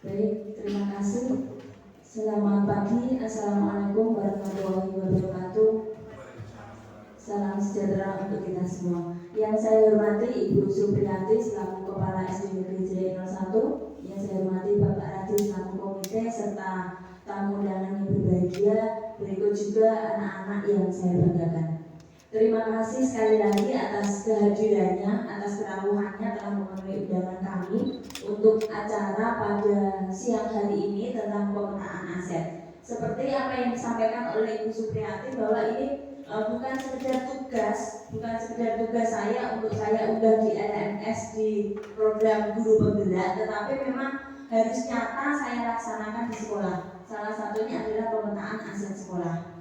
Baik, terima kasih. Selamat pagi, Assalamualaikum warahmatullahi wabarakatuh. Salam sejahtera untuk kita semua. Yang saya hormati Ibu Supriyati selaku Kepala SD Negeri Jaya 01, yang saya hormati Bapak Radhi selaku komite serta tamu undangan yang berbahagia. Berikut juga anak-anak yang saya banggakan. Terima kasih sekali lagi atas kehadirannya, atas kerawahannya telah memenuhi undangan kami untuk acara pada siang hari ini tentang pemetaan aset. Seperti apa yang disampaikan oleh Ibu Supriyati bahwa ini bukan sekedar tugas saya untuk saya unggah di LMS di program guru penggerak, tetapi memang harus nyata saya laksanakan di sekolah. Salah satunya adalah pemetaan aset sekolah.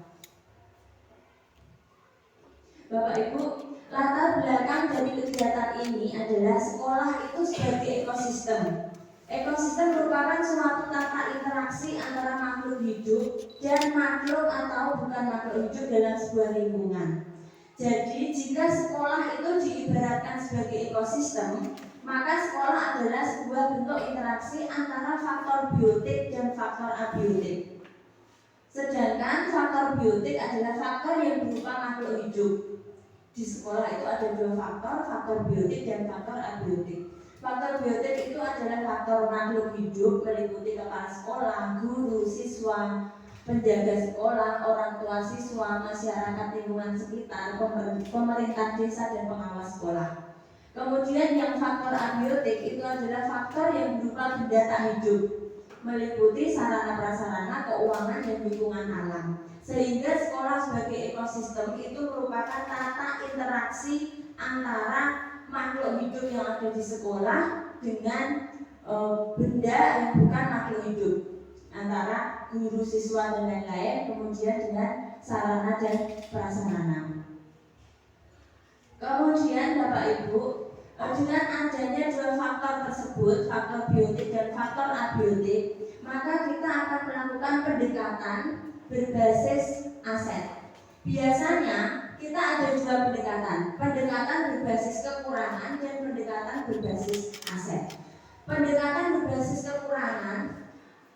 Bapak Ibu, latar belakang dari kegiatan ini adalah sekolah itu sebagai ekosistem. Ekosistem merupakan suatu tata interaksi antara makhluk hidup dan makhluk atau bukan makhluk hidup dalam sebuah lingkungan. Jadi jika sekolah itu diibaratkan sebagai ekosistem, maka sekolah adalah sebuah bentuk interaksi antara faktor biotik dan faktor abiotik. Sedangkan faktor biotik adalah faktor yang berupa makhluk hidup. Di sekolah itu ada dua faktor biotik dan faktor abiotik. Faktor biotik itu adalah faktor makhluk hidup meliputi kepala sekolah, guru, siswa, penjaga sekolah, orang tua siswa, masyarakat lingkungan sekitar, pemerintah desa dan pengawas sekolah. Kemudian yang faktor abiotik itu adalah faktor yang berupa benda tak hidup, meliputi sarana prasarana, keuangan dan lingkungan alam. Sehingga sekolah sebagai ekosistem itu merupakan tata interaksi antara makhluk hidup yang ada di sekolah dengan benda yang bukan makhluk hidup, antara guru, siswa dan lain-lain, kemudian dengan sarana dan prasarana. Kemudian Bapak Ibu, dengan adanya dua faktor tersebut, faktor biotik dan faktor abiotik, maka kita akan melakukan pendekatan berbasis aset. Biasanya kita ada dua pendekatan berbasis kekurangan dan pendekatan berbasis aset. Pendekatan berbasis kekurangan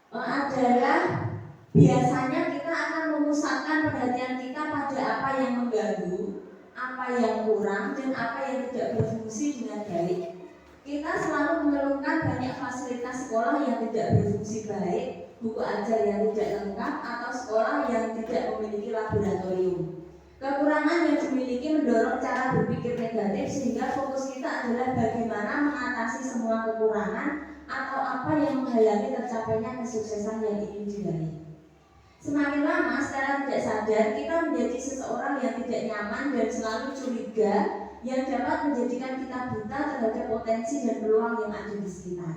adalah biasanya kita akan memusatkan perhatian kita pada apa yang mengganggu, apa yang kurang, dan apa yang tidak berfungsi dengan baik. Kita selalu mengeluhkan banyak fasilitas sekolah yang tidak berfungsi baik, buku ajar yang tidak lengkap, atau sekolah yang tidak memiliki laboratorium. Kekurangan yang dimiliki mendorong cara berpikir negatif, sehingga fokus kita adalah bagaimana mengatasi semua kekurangan atau apa yang menghalangi tercapainya kesuksesan yang ingin diraih. Semakin lama secara tidak sadar kita menjadi seseorang yang tidak nyaman dan selalu curiga, yang dapat menjadikan kita buta terhadap potensi dan peluang yang ada di sekitar.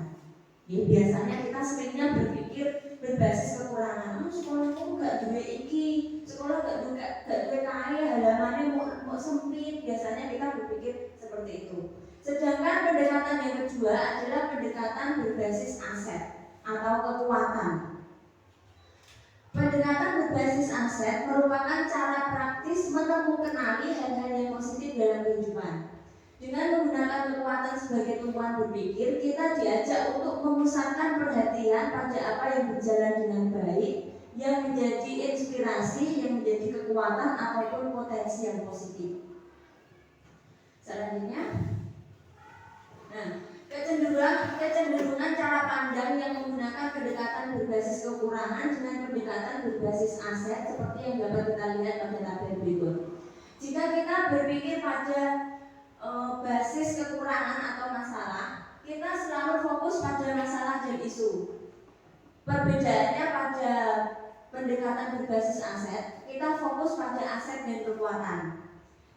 Ya, biasanya kita seringnya berpikir berbasis kekurangan. Sekolahku gak duwe iki, sekolah gak duwe kaya, halamannya mau sempit. Biasanya kita berpikir seperti itu. Sedangkan pendekatan yang kedua adalah pendekatan berbasis aset atau kekuatan. Pendekatan berbasis aset merupakan cara praktis mengenali hal-hal yang positif dalam kehidupan. Dengan menggunakan kekuatan sebagai tumpuan berpikir, kita diajak untuk memusatkan perhatian pada apa yang berjalan dengan baik, yang menjadi inspirasi, yang menjadi kekuatan ataupun potensi yang positif. Selanjutnya, kecenderungan cara pandang yang menggunakan pendekatan berbasis kekurangan dengan pendekatan berbasis aset seperti yang dapat kita lihat pada tabel berikut. Jika kita berpikir pada basis kekurangan atau masalah, kita selalu fokus pada masalah dan isu. Perbedaannya pada pendekatan berbasis aset, kita fokus pada aset dan kekuatan.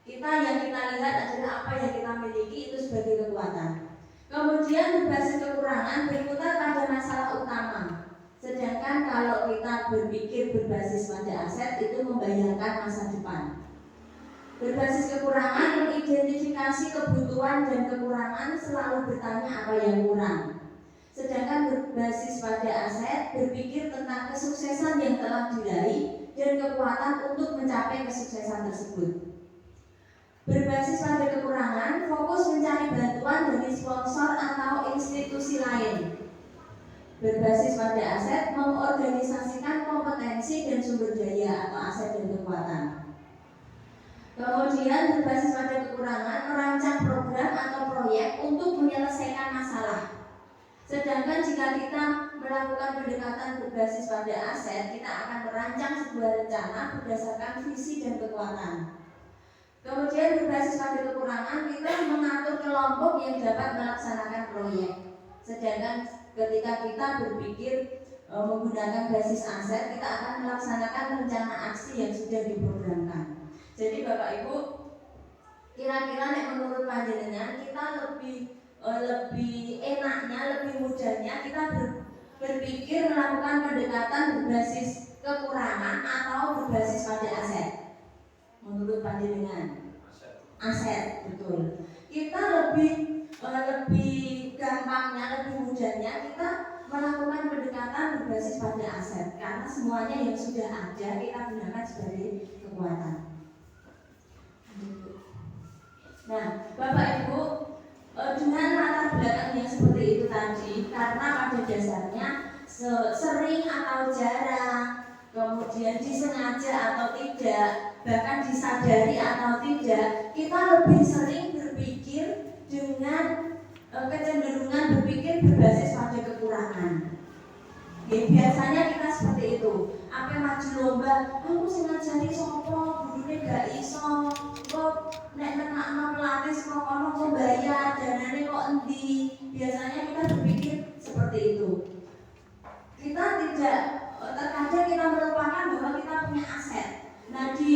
Yang kita lihat adalah apa yang kita miliki itu sebagai kekuatan. Kemudian berbasis kekurangan berputar pada masalah utama. Sedangkan kalau kita berpikir berbasis pada aset itu membayangkan masa depan. Berbasis kekurangan mengidentifikasi kebutuhan dan kekurangan, selalu bertanya apa yang kurang. Sedangkan berbasis pada aset berpikir tentang kesuksesan yang telah diraih dan kekuatan untuk mencapai kesuksesan tersebut. Berbasis pada kekurangan, fokus mencari bantuan dari sponsor atau institusi lain. berbasis pada aset, mengorganisasikan kompetensi dan sumber daya atau aset dan kekuatan. Kemudian berbasis pada kekurangan, merancang program atau proyek untuk menyelesaikan masalah. Sedangkan jika kita melakukan pendekatan berbasis pada aset, kita akan merancang sebuah rencana berdasarkan visi dan kekuatan. Kemudian berbasis pada kekurangan, kita mengatur kelompok yang dapat melaksanakan proyek. Sedangkan ketika kita berpikir menggunakan basis aset, kita akan melaksanakan rencana aksi yang sudah diprogramkan. Jadi Bapak Ibu, kira-kira menurut panjenengan kita lebih enaknya, lebih mudahnya kita berpikir melakukan pendekatan berbasis kekurangan atau berbasis pada aset? Menurut panjenengan? Aset, betul. Kita lebih gampangnya, lebih mudahnya kita melakukan pendekatan berbasis pada aset karena semuanya yang sudah ada kita gunakan sebagai kekuatan. Nah, Bapak Ibu, dengan latar belakang yang seperti itu tadi, karena pada dasarnya sering atau jarang, kemudian disengaja atau tidak, bahkan disadari atau tidak, kita lebih sering berpikir dengan kecenderungan berpikir berbasis pada kekurangan. Ya, biasanya kita seperti itu. Apa maju lomba, aku sengaja sopo, gurune gak iso, kok nek nekakno pelatih kok ono kok bayar, danane kok endi. Biasanya kita berpikir seperti itu. Kita tidak, terkadang kita melupakan bahwa kita punya aset. Nah, di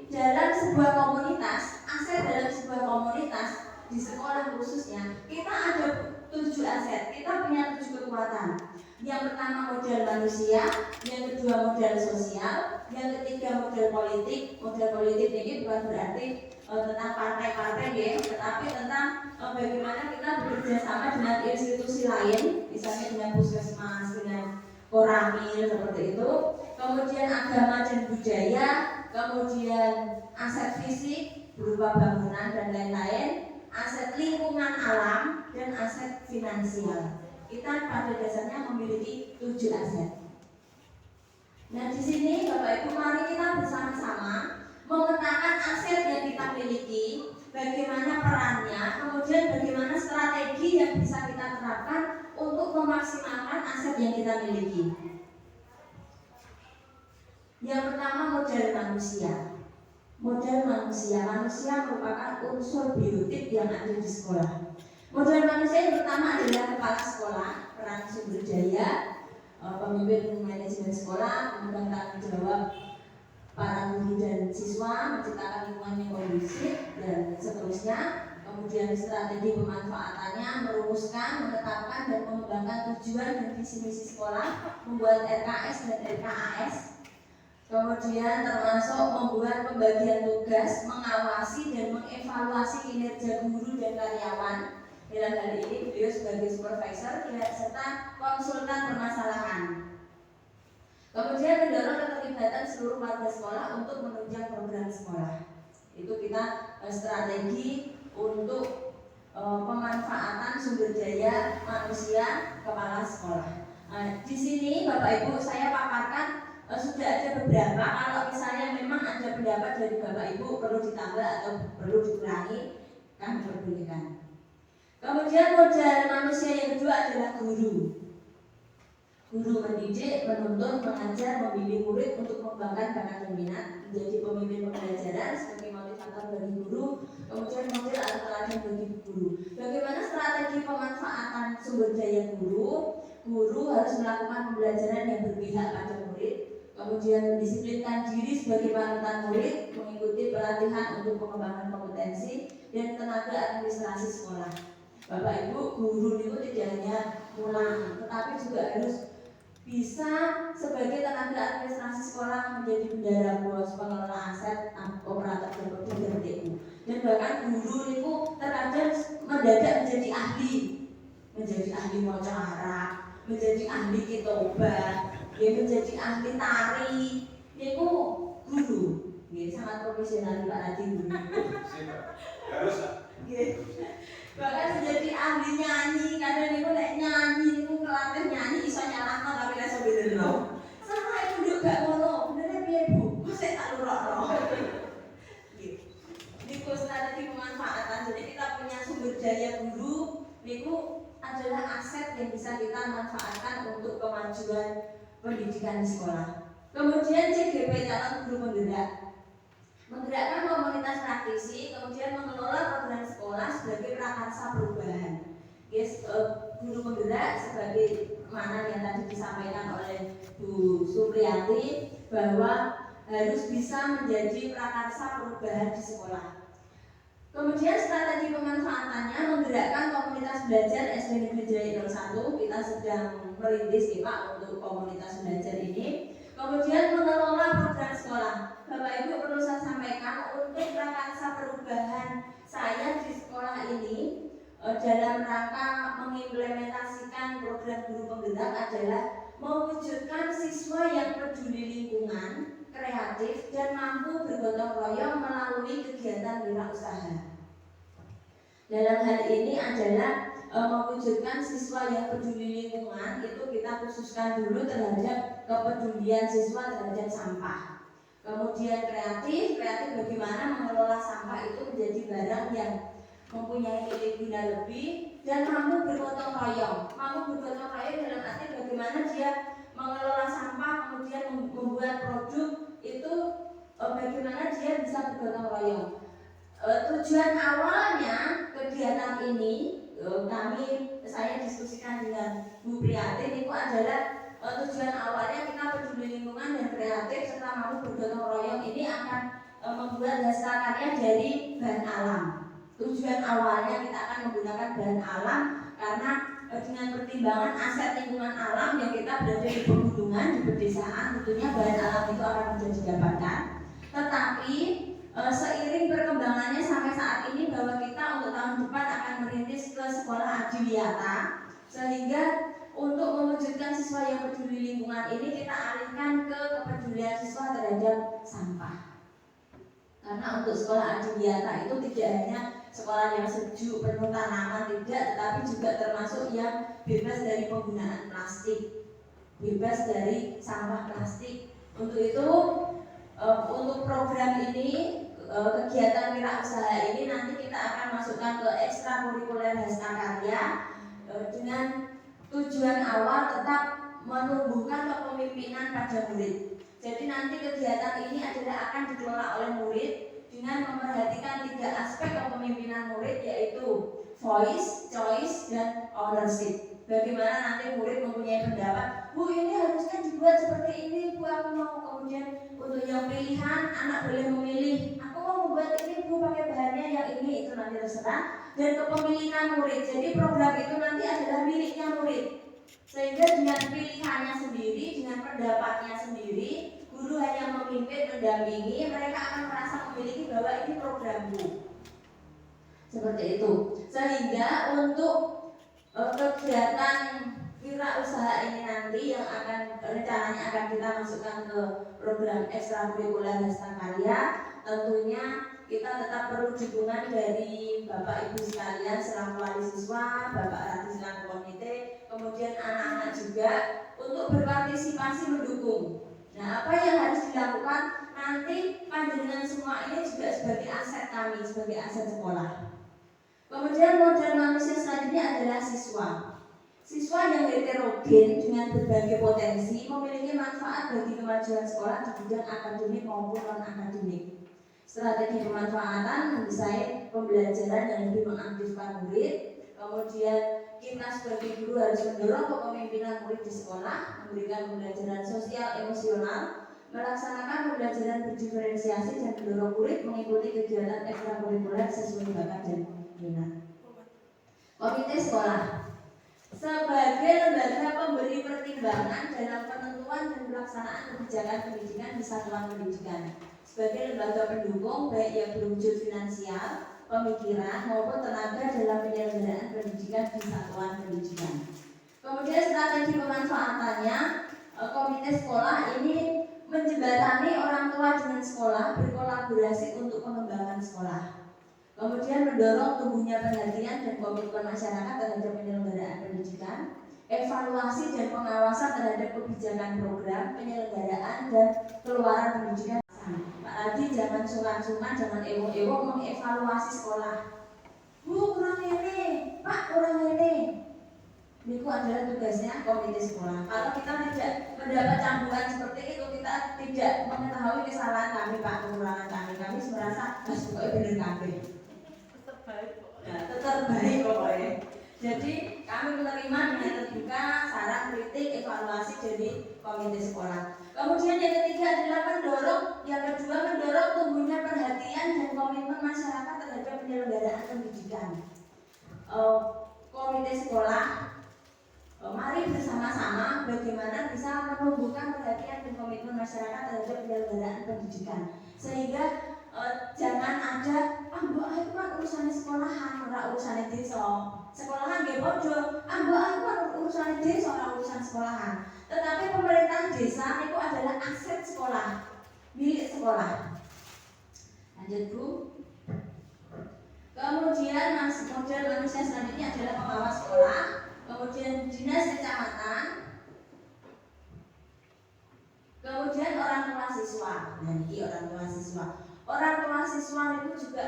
dalam sebuah komunitas, aset dalam sebuah komunitas di sekolah khususnya, kita ada 7 aset. Kita punya 7 kekuatan. Yang pertama modal manusia, yang kedua modal sosial, yang ketiga modal politik. Modal politik ini bukan berarti tentang partai-partai ya, tetapi tentang bagaimana kita bekerja sama dengan institusi lain, misalnya dengan puskesmas, dengan koramil seperti itu. Kemudian agama dan budaya, kemudian aset fisik berupa bangunan dan lain-lain, aset lingkungan alam, dan aset finansial. Kita pada dasarnya memiliki 7 aset. Nah, di sini Bapak Ibu, mari kita bersama-sama memetakan aset yang kita miliki, bagaimana perannya, kemudian bagaimana strategi yang bisa kita terapkan untuk memaksimalkan aset yang kita miliki. Yang pertama modal manusia. Modal manusia merupakan unsur biotik yang ada di sekolah. Modal manusia yang pertama adalah kepala sekolah, peran sumber daya, pemimpin manajemen sekolah, pemegang tanggung jawab para guru dan siswa, menciptakan lingkungan yang kondusif dan seterusnya. Kemudian strategi pemanfaatannya, merumuskan, menetapkan dan mengembangkan tujuan dan visi misi sekolah, membuat RKS dan RKAS. Kemudian termasuk membuat pembagian tugas, mengawasi dan mengevaluasi kinerja guru dan karyawan. Dalam hal ini beliau sebagai supervisor serta konsultan permasalahan. Kemudian mendorong keterlibatan seluruh warga sekolah untuk menunjang program sekolah. Itu kita strategi untuk pemanfaatan sumber daya manusia kepala sekolah. Di sini Bapak Ibu saya paparkan sudah ada beberapa. Kalau misalnya memang ada pendapat dari Bapak Ibu perlu ditambah atau perlu dikurangi, kami perbolehkan. Kemudian modal manusia yang kedua adalah guru. Guru mendidik, menuntun, mengajar, membimbing murid untuk mengembangkan bakat dan minat, menjadi pemimpin pembelajaran sebagai motivator bagi guru, kemudian model atau teladan bagi guru. Bagaimana strategi pemanfaatan sumber daya guru? Guru harus melakukan pembelajaran yang berpihak pada murid, kemudian mendisiplinkan diri sebagai panutan murid, mengikuti pelatihan untuk pengembangan kompetensi dan tenaga administrasi sekolah. Bapak Ibu, guru itu tidak hanya pulang, tetapi juga harus bisa sebagai tenaga administrasi sekolah, menjadi bendara bos, pengelola aset, operator dan TU. Dan bahkan guru itu terkadang mendadak menjadi ahli maca Arab, menjadi ahli kitobat, menjadi ahli tari. Itu guru, sangat profesional Pak Adi guru. Harus. Bahkan menjadi ahli nyanyi, kadang niku nek nyanyi niku kelatih nyanyi iso sumber daya guru niku adalah aset yang bisa kita manfaatkan untuk kemajuan pendidikan di sekolah. Kemudian CGP calon guru penggerak, menggerakkan komunitas praktisi, kemudian mengelola program sekolah sebagai prakarsa perubahan. Yes, guru penggerak sebagai mana yang tadi disampaikan oleh Bu Supriyati bahwa harus bisa menjadi prakarsa perubahan di sekolah. Kemudian strategi pemanfaatannya menggerakkan komunitas belajar SD Negeri Jaya 01. Kita sedang merintis nih Pak untuk komunitas belajar ini. Kemudian mengelola program sekolah. Bapak Ibu perlu saya sampaikan untuk prakarsa perubahan saya di sekolah ini dalam rangka mengimplementasikan program guru penggerak adalah mewujudkan siswa yang peduli lingkungan, kreatif, dan mampu bergotong royong melalui kegiatan wirausaha. Dalam hal ini adalah mewujudkan siswa yang peduli lingkungan, itu kita khususkan dulu terhadap kepedulian siswa terhadap sampah. Kemudian kreatif bagaimana mengelola sampah itu menjadi barang yang mempunyai nilai guna lebih dan mampu bergotong royong. Mampu bergotong royong dalam arti bagaimana dia mengelola sampah, kemudian membuat produk itu bagaimana dia bisa bergotong royong. Tujuan awalnya kegiatan ini saya diskusikan dengan Bu Priyati itu adalah tujuan awalnya kita peduli lingkungan dan kreatif serta mampu bergotong royong ini akan membuat hasil karya dari bahan alam. Tujuan awalnya kita akan menggunakan bahan alam karena dengan pertimbangan aset lingkungan alam yang kita berada di pegunungan, di pedesaan, tentunya bahan alam itu akan mudah didapatkan. Tetapi seiring perkembangannya sampai saat ini bahwa kita untuk tahun depan akan merintis ke sekolah adiwiyata, sehingga untuk mewujudkan siswa yang peduli lingkungan ini kita alihkan ke kepedulian siswa terhadap sampah. Karena untuk sekolah adiwiyata itu tidak hanya sekolah yang sejuk penuh tanaman, tidak, tetapi juga termasuk yang bebas dari penggunaan plastik, bebas dari sampah plastik. Untuk itu untuk program ini, kegiatan wirausaha ini nanti kita akan masukkan ke ekstrakurikuler Hastakarya dengan tujuan awal tetap menumbuhkan kepemimpinan pada murid. Jadi nanti kegiatan ini adalah akan dikelola oleh murid dengan memperhatikan 3 aspek kepemimpinan murid, yaitu voice, choice, dan ownership. Bagaimana nanti murid mempunyai pendapat, Bu ini harusnya dibuat seperti ini, Bu aku mau. Kemudian untuk yang pilihan anak boleh memilih, aku mau membuat ini Bu pakai bahannya yang ini, itu nanti terserah. Dan kepemilikan murid, jadi program itu nanti adalah miliknya murid, sehingga dengan pilihannya sendiri, dengan pendapatnya sendiri, guru hanya memimpin, mendampingi, mereka akan merasa memiliki bahwa ini programku. Seperti itu. Sehingga untuk kegiatan wirausaha ini nanti yang akan rencananya akan kita masukkan ke program ekstrakurikuler Hastakarya, tentunya kita tetap perlu dukungan dari Bapak Ibu sekalian selaku wali siswa, Bapak Rati selaku komite, kemudian anak-anak juga untuk berpartisipasi mendukung. Nah, apa yang harus dilakukan nanti panjenengan semua ini juga sebagai aset kami, sebagai aset sekolah. Kemudian modal manusia selanjutnya adalah siswa. Siswa yang heterogen dengan berbagai potensi memiliki manfaat bagi kemajuan sekolah di bidang akademik maupun non-akademik. Strategi pemanfaatan mendesain pembelajaran yang lebih mengaktifkan murid. Kemudian kita sebagai guru harus mendorong kepemimpinan murid di sekolah, memberikan pembelajaran sosial emosional, melaksanakan pembelajaran berdiferensiasi dan mendorong murid mengikuti kegiatan ekstrakurikuler sesuai bakat dan minat. Komite sekolah sebagai lembaga pemberi pertimbangan dalam penentuan dan pelaksanaan kebijakan pendidikan di satuan pendidikan, sebagai lembaga pendukung baik yang berwujud finansial, pemikiran maupun tenaga dalam penyelenggaraan pendidikan di satuan pendidikan. Kemudian strategi pemanfaatannya, komite sekolah ini menjembatani orang tua dengan sekolah, berkolaborasi untuk pengembangan sekolah. Kemudian mendorong tumbuhnya perhatian dan komitmen masyarakat terhadap penyelenggaraan pendidikan, evaluasi dan pengawasan terhadap kebijakan program, penyelenggaraan dan keluaran pendidikan. Pak Adi jangan sungkan-sungkan, jangan ewok-ewok mengevaluasi sekolah. Bu kurang ini tugasnya komite sekolah. Kalau kita tidak mendapat cambukan seperti itu, kita tidak mengetahui kesalahan kami, Pak, kekurangan kami merasa pokoknya bener kami. Tetap baik pokoknya. Jadi kami menerima dengan terbuka saran, kritik, evaluasi dari komite sekolah. Kemudian yang ketiga adalah mendorong tumbuhnya perhatian dan komitmen masyarakat terhadap penyelenggaraan pendidikan. Komite sekolah, mari bersama-sama bagaimana bisa menumbuhkan perhatian dan komitmen masyarakat terhadap penyelenggaraan pendidikan, sehingga jangan ada mbok aku kan urusan sekolahan, ora urusan desa. Sekolahan nggih padha, mbok aku kan urusan desa, ora urusan sekolahan. Tetapi pemerintah desa itu adalah aset sekolah, milik sekolah. Lanjut Bu. Kemudian model manusia selanjutnya adalah pengawas sekolah, kemudian dinas kecamatan, kemudian orang tua siswa. Nah, ini orang tua siswa. Orang tua siswa itu juga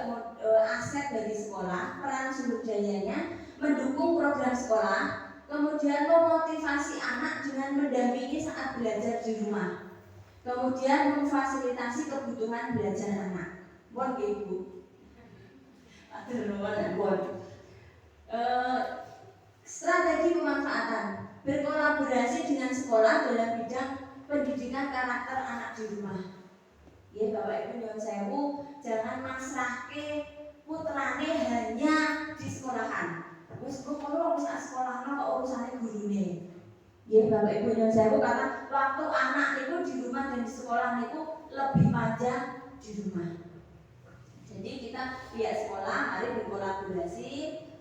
aset dari sekolah, peran sumber dayanya mendukung program sekolah, kemudian memotivasi anak dengan mendampingi saat belajar di rumah, kemudian memfasilitasi kebutuhan belajar anak. Buat Ibu. Strategi pemanfaatan berkolaborasi dengan sekolah dalam bidang pendidikan karakter anak di rumah. Ya Bapak Ibu nyuwun sewu, jangan masrahke putrane hanya di sekolahan. Wis kok kalau wis sekolahan kok urusane gurune. Ya Bapak Ibu nyuwun sewu, karena waktu anak itu di rumah dan di sekolah itu lebih panjang di rumah. Jadi kita pihak sekolah mari berkolaborasi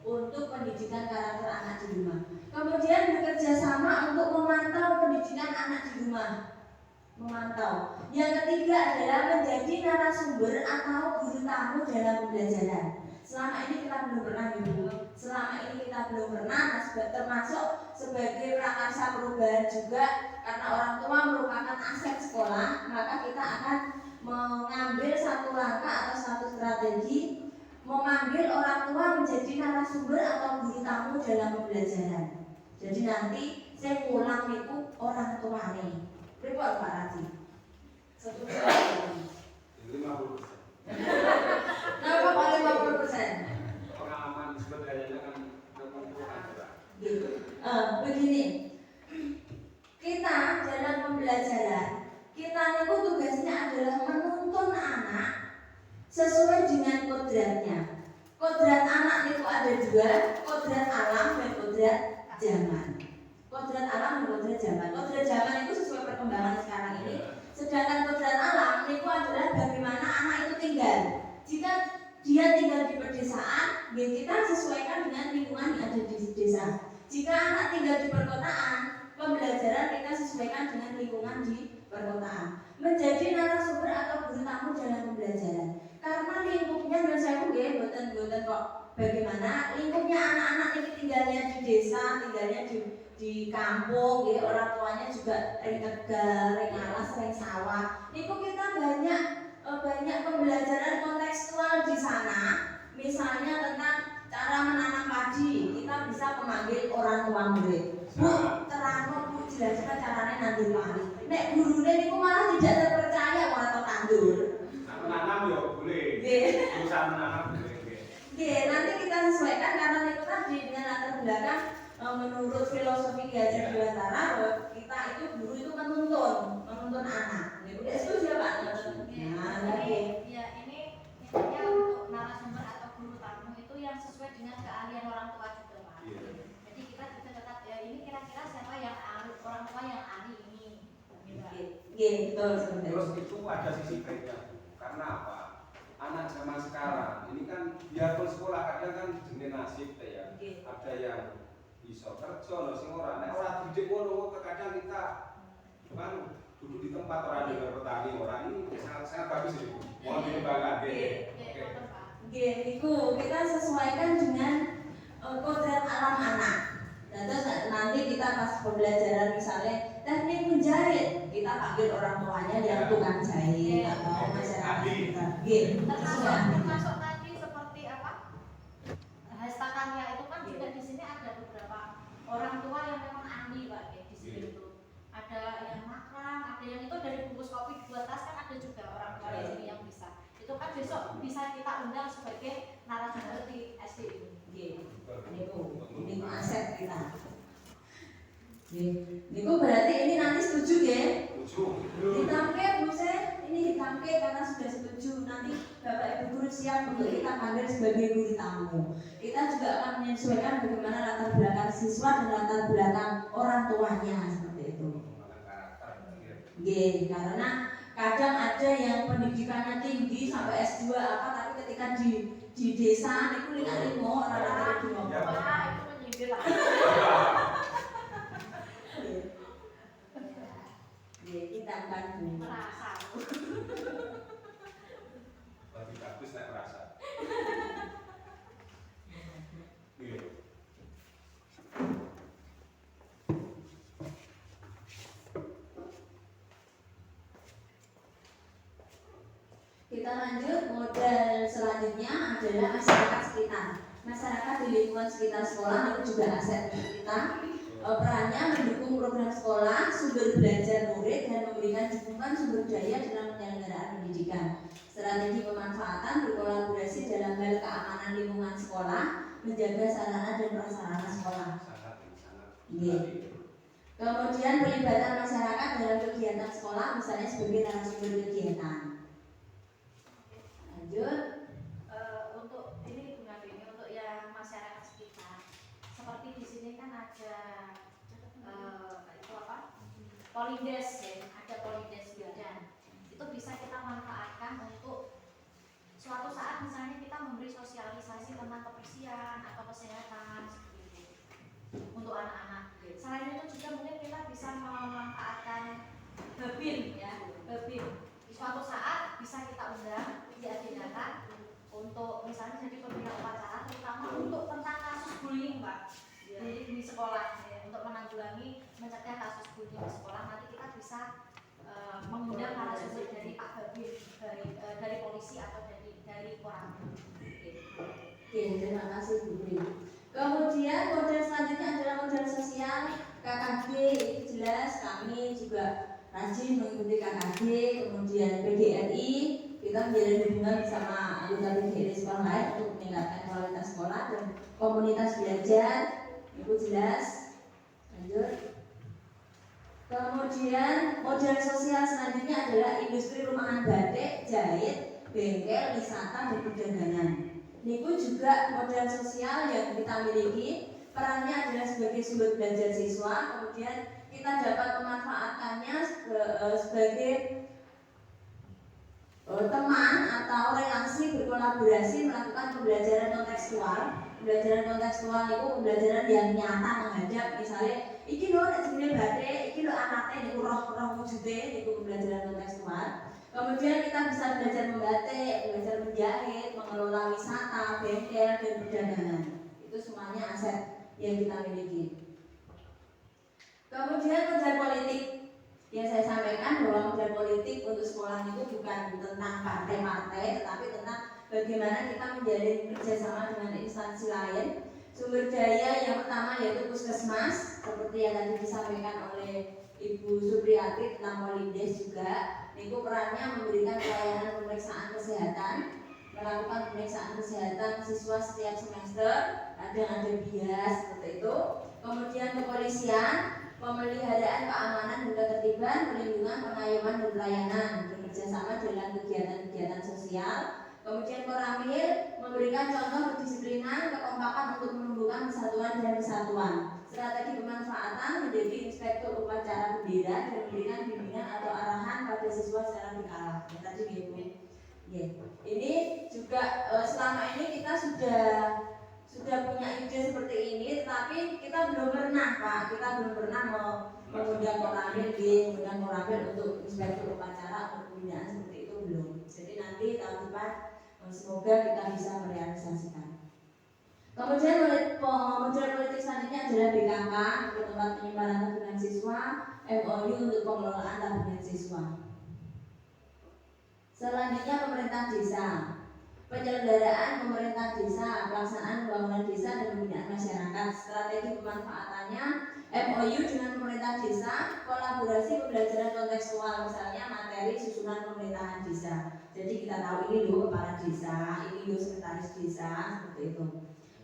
untuk pendidikan karakter anak di rumah. Kemudian bekerja sama untuk memantau pendidikan anak di rumah. Memantau. Yang ketiga adalah menjadi narasumber atau guru tamu dalam pembelajaran. Selama ini kita belum pernah termasuk sebagai prakarsa perubahan juga, karena orang tua merupakan aset sekolah, maka kita akan mengambil satu langkah atau satu strategi memanggil orang tua menjadi narasumber atau guru tamu dalam pembelajaran. Jadi nanti saya pulang itu orang tua nih. Berapa Pak Raji? 50%. Kenapa kok 50%? Pengalaman sebenarnya kan Gitu. Begini, kita dalam pembelajaran kita itu tugasnya adalah menuntun anak sesuai dengan kodratnya. Kodrat anak itu ada dua, kodrat alam dan kodrat zaman. Kodrat alam dan kodrat zaman. Kodrat zaman itu sesuai perkembangan sekarang ini. Sedangkan kodrat alam itu adalah bagaimana anak itu tinggal. Jika dia tinggal di pedesaan, ya kita sesuaikan dengan lingkungan yang ada di desa. Jika anak tinggal di perkotaan, pembelajaran kita sesuaikan dengan lingkungan di perkotaan. Menjadi narasumber atau guru tamu dalam pembelajaran. Karena lingkupnya dan saya boten kok bagaimana lingkupnya anak-anak ini tinggalnya di desa, tinggalnya di kampung, ya, orang tuanya juga Tegal, alas, sawah. Niku kita banyak pembelajaran kontekstual di sana. Misalnya tentang cara menanam padi, kita bisa memanggil orang tua murid. Bu, terangno Bu, jelaskan caranya nandur padi. Nek gurune niku malah tidak terpercaya ora tau tandur. menanam ya boleh. Usaha menanam boleh. Nanti kita sesuaikan karena itu tadi dengan latar belakang menurut filosofi Ki Hajar Dewantara bahwa kita itu guru itu menuntun anak. Udah setuju ya Pak? Ya ini intinya untuk narasumber atau guru tamu itu yang sesuai dengan keahlian orang tua juga Pak. Jadi kita bisa tetap ya ini kira-kira siapa yang ahli, orang tua yang ahli ini. Betul. Terus itu ada sisi baiknya, karena apa? Anak zaman sekarang ini kan biarpun sekolah kadang kan jenis nasib ya. Ada yang bisa kerja loh sing ora. Nek ora didik ngono kadang kita kan duduk di tempat orang dengar petani orang ini sangat bagus itu. Mohon dikembangkan Itu kita sesuaikan dengan kodrat alam anak. Dan terus nanti kita pas pembelajaran misalnya teknik menjahit, kita panggil orang tuanya yang tukang jahit atau masyarakat sekitar. Termasuk tadi seperti apa? Hastakalia itu kan juga di sini ada beberapa orang tua yang memang ahli Niku berarti ini nanti setuju ya? Setuju. Ditamke Bu Sen, ini ditamke karena sudah setuju. Nanti Bapak Ibu guru siap untuk kita panggil sebagai guru tamu. Kita juga akan menyesuaikan bagaimana latar belakang siswa dan latar belakang orang tuanya seperti itu. Karena kadang ada yang pendidikannya tinggi sampai S2 apa, tapi ketika di desa niku lingkungan orang-orang itu menyindir lah. Kita akan Merasa. Lebih bagus nek merasa. Iya. Kita lanjut, model selanjutnya adalah masyarakat sekitar. Masyarakat di lingkungan sekitar sekolah itu juga aset kita. Perannya mendukung program sekolah, sumber belajar murid, dan memberikan dukungan sumber daya dalam penyelenggaraan pendidikan. Strategi pemanfaatan berkolaborasi dalam hal keamanan lingkungan sekolah, menjaga sarana dan prasarana sekolah. Kemudian pelibatan masyarakat dalam kegiatan sekolah, misalnya sebagai narasumber kegiatan. Lanjut. Untuk ini Bu Nabi, untuk yang masyarakat sekitar, seperti di sini kan ada itu apa? Polides ya, ada polides bidan. Itu bisa kita manfaatkan untuk suatu saat misalnya kita memberi sosialisasi tentang kebersihan atau kesehatan seperti itu untuk anak-anak. Selain itu juga mungkin kita bisa memanfaatkan babin ya, babin. Suatu saat bisa kita undang, diagendakan untuk misalnya jadi pembina upacara, terutama untuk tentang kasus bullying Pak di sekolah ya, untuk menanggulangi mencegah kasus bullying di sekolah. Nanti kita bisa mengundang narasumber dari Pak Babin, dari polisi atau dari Koramil. Oke, terima kasih Bu Pri. Kemudian model selanjutnya adalah model sosial KKG. Ini jelas kami juga rajin mengikuti KKG, kemudian PGRI. Kita menjalin hubungan bersama anggota PGRI sekolah lain untuk meningkatkan kualitas sekolah dan komunitas belajar. Itu jelas. Lanjut. Kemudian model sosial selanjutnya adalah industri rumahan batik, jahit, bengkel, wisata, dan perdagangan. Niku juga model sosial yang kita miliki. Perannya adalah sebagai sumber belajar siswa. Kemudian kita dapat memanfaatkannya sebagai teman atau relasi berkolaborasi melakukan pembelajaran kontekstual. Pembelajaran kontekstual itu pembelajaran yang nyata menghadap, misalnya iki lho nek jenenge batik, iki lho anake niku roh wujude, niku pembelajaran kontekstual. Kemudian kita bisa belajar membatik, belajar menjahit, mengelola wisata, bengkel, dan perdagangan. Itu semuanya aset yang kita miliki. Kemudian model politik yang saya sampaikan bahwa model politik untuk sekolah itu bukan tentang partai-partai, tetapi tentang bagaimana kita menjalin kerjasama dengan instansi lain. Sumber daya yang pertama yaitu puskesmas, seperti yang tadi disampaikan oleh Ibu Supriyati tentang Polides juga. Niku perannya memberikan pelayanan pemeriksaan kesehatan, melakukan pemeriksaan kesehatan siswa setiap semester, kadang ada bias seperti itu. Kemudian kepolisian, pemeliharaan keamanan dan ketertiban, perlindungan, pengayoman dan pelayanan, bekerjasama dalam kegiatan-kegiatan sosial. Kemudian Koramil memberikan contoh kedisiplinan, kekompakan untuk menumbuhkan persatuan dan kesatuan. Strategi pemanfaatan menjadi inspektur upacara bendera dan memberikan bimbingan atau arahan pada siswa secara berkala. Tadi gitu. Ini juga selama ini kita sudah punya ide seperti ini, tapi kita belum pernah Pak, kita belum pernah mengundang Koramil untuk inspektur upacara atau pembinaan seperti itu belum. Jadi nanti tahun depan semoga kita bisa merealisasikan. Kemudian model politik selanjutnya adalah BKK untuk tempat penyimpanan tabungan siswa, MOU untuk pengelolaan tabungan siswa. Selanjutnya pemerintah desa, penyelenggaraan pemerintah desa, pelaksanaan pembangunan desa dan pembinaan masyarakat. Strategi pemanfaatannya MOU dengan pemerintah desa, kolaborasi pembelajaran kontekstual, misalnya materi susunan pemerintahan desa. Jadi kita tahu ini loh kepala desa, ini loh sekretaris desa, seperti itu.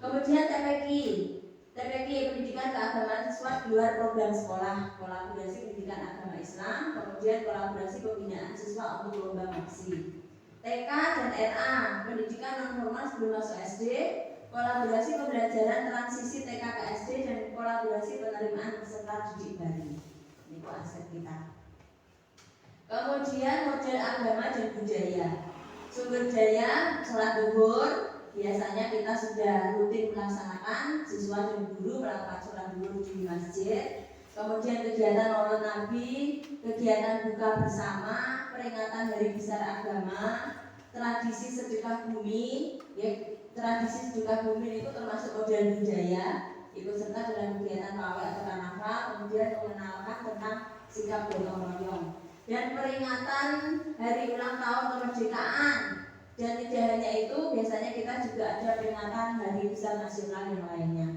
Kemudian TPQ pendidikan keagamaan siswa di luar program sekolah, kolaborasi pendidikan agama Islam, kemudian kolaborasi pembinaan siswa untuk lomba maksi. TK dan RA, pendidikan non formal sebelum masuk SD, kolaborasi pembelajaran transisi TK ke SD, dan kolaborasi penerimaan peserta didik baru. Ini aset kita. Kemudian model agama dan budaya. Sumber daya sholat zuhur, biasanya kita sudah rutin melaksanakan, siswa dan guru melakukan sholat zuhur di masjid. Kemudian kegiatan maulid Nabi, kegiatan buka bersama, peringatan hari besar agama, tradisi sedekah bumi. Ya, tradisi sedekah bumi itu termasuk model budaya, ikut serta dalam kegiatan pawai atau karnaval, kemudian mengenalkan tentang sikap gotong royong. Dan peringatan hari ulang tahun kemerdekaan. Dan tidak hanya itu, biasanya kita juga ada peringatan hari besar nasional yang lainnya.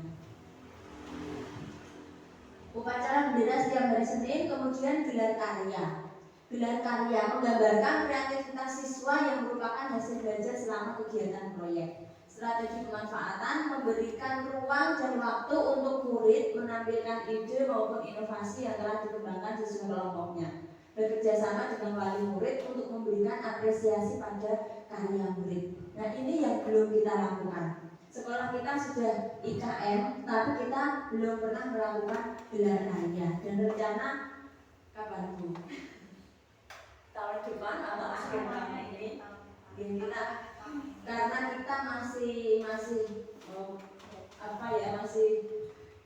Upacara bendera setiap hari Senin, kemudian gelar karya. Gelar karya menggambarkan kreativitas siswa yang merupakan hasil belajar selama kegiatan proyek. Strategi pemanfaatan memberikan ruang dan waktu untuk murid menampilkan ide maupun inovasi yang telah dikembangkan sesuai kelompoknya. Bekerja sama dengan wali murid untuk memberikan apresiasi pada karya murid. Nah, ini yang belum kita lakukan. Sekolah kita sudah IKM, tapi kita belum pernah melakukan gelar karya. Dan rencana kapan Bu? Tahun depan atau akhir tahun ini? Kita karena kita masih masih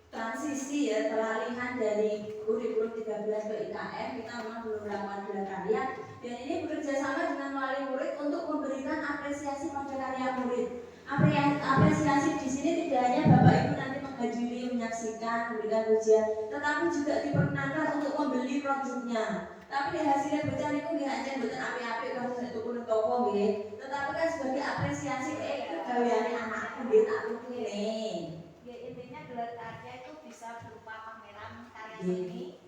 transisi ya, peralihan dari kurikulum 13 ke IKM, kita memang belum melakukan gelar karya. Dan ini bekerja sama dengan wali murid untuk memberikan apresiasi pada karya murid. Apresiasi di sini tidak hanya Bapak Ibu nanti menghadiri, menyaksikan, memberikan ujian, tetapi juga diperkenankan untuk membeli produknya. Tapi hasilnya bocah niku nggih ancen mboten apik-apik kalau nek tuku nang toko nggih. Tetapi kan sebagai apresiasi gaweane anakku nggih tak tuku ngene. Ya, intinya gelar karya itu bisa berupa pameran karya seni,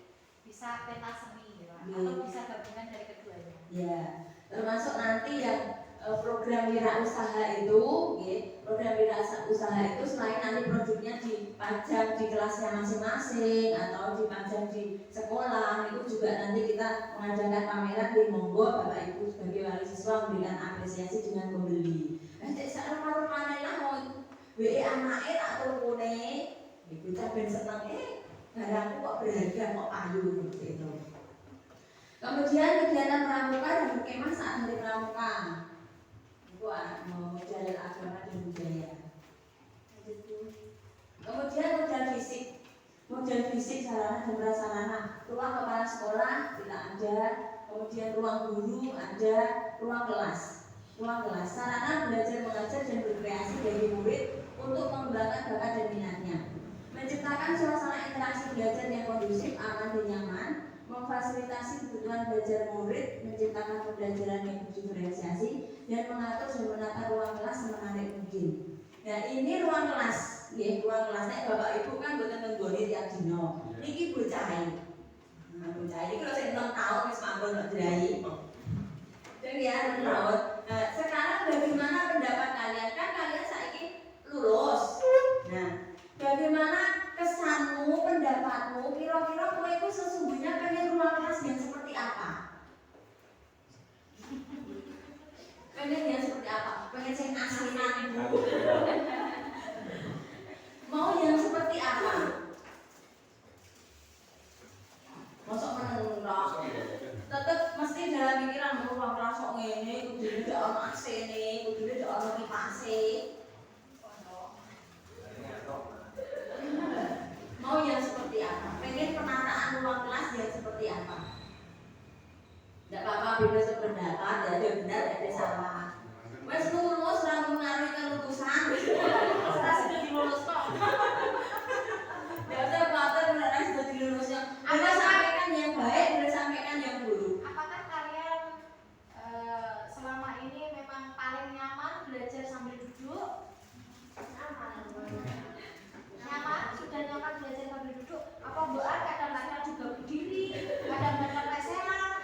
bisa pentas seni gitu, atau bisa gabungan dari keduanya. Ya, termasuk nanti yang program wirausaha itu, program wirausaha itu selain nanti produknya dipajang di kelasnya masing-masing atau dipajang di sekolah, itu juga nanti kita mengadakan pameran di monggo Bapak Ibu sebagai wali siswa memberikan apresiasi dengan membeli. Nanti saat rumah-rumah lah mau WE anaknya tak turune, ibu tak ben seneng barangku kok berharga kok payu gitu. Kemudian kegiatan pramuka dan berkemah saat hari pramuka. Modal agama dan budaya. Kemudian modal fisik sarana dan prasarana. Ruang kepala sekolah kita ada, kemudian ruang guru ada, ruang kelas. Sarana belajar mengajar dan berkreasi bagi murid untuk mengembangkan bakat dan minatnya. Menciptakan suasana interaksi belajar yang kondusif, aman dan nyaman. Memfasilitasi kebutuhan belajar murid, menciptakan pembelajaran yang berdiferensiasi, dan mengatur dan menata ruang kelas semenarik mungkin. Nah, ini ruang kelas, ruang kelasnya Bapak Ibu kan boten nenggoni tiap dino. Niki bocah. Nah, bocah iki kalau saya 6 tahun wis manggon kok drai. Jadi ya 6 tahun. Nah, sekarang bagaimana pendapat kalian? Kan kalian saiki lulus. Nah, bagaimana kesanmu, pendapatmu, kira-kira kowe itu sesungguhnya pengen ruang kelas yang seperti apa? Pengen yang seperti apa? Pengen yang asinan Bu? Mau yang seperti apa? Masuk menengok. Tetap mesti dalam pikiran mau ruang kelas kok ngene, kudune ndak ono AC-ne, kudune ndak ono kipase. Mau yang seperti apa? Pengen penataan ruang kelas yang seperti apa? Tidak apa-apa bebas berpendapat, ada benar, ada salah. Wes lulus ra mengaruhi kelulusan. Setelah sudah dilulus kok. Ya udah khawatir beneran sudah dilulusnya. Anda sampaikan yang baik, Anda sampaikan yang buruk. Apakah kalian selama ini memang paling nyaman belajar sambil duduk? Nyaman, sudah nyaman belajar sambil duduk. Apa kadang-kadang juga berdiri, kadang-kadang lesehan.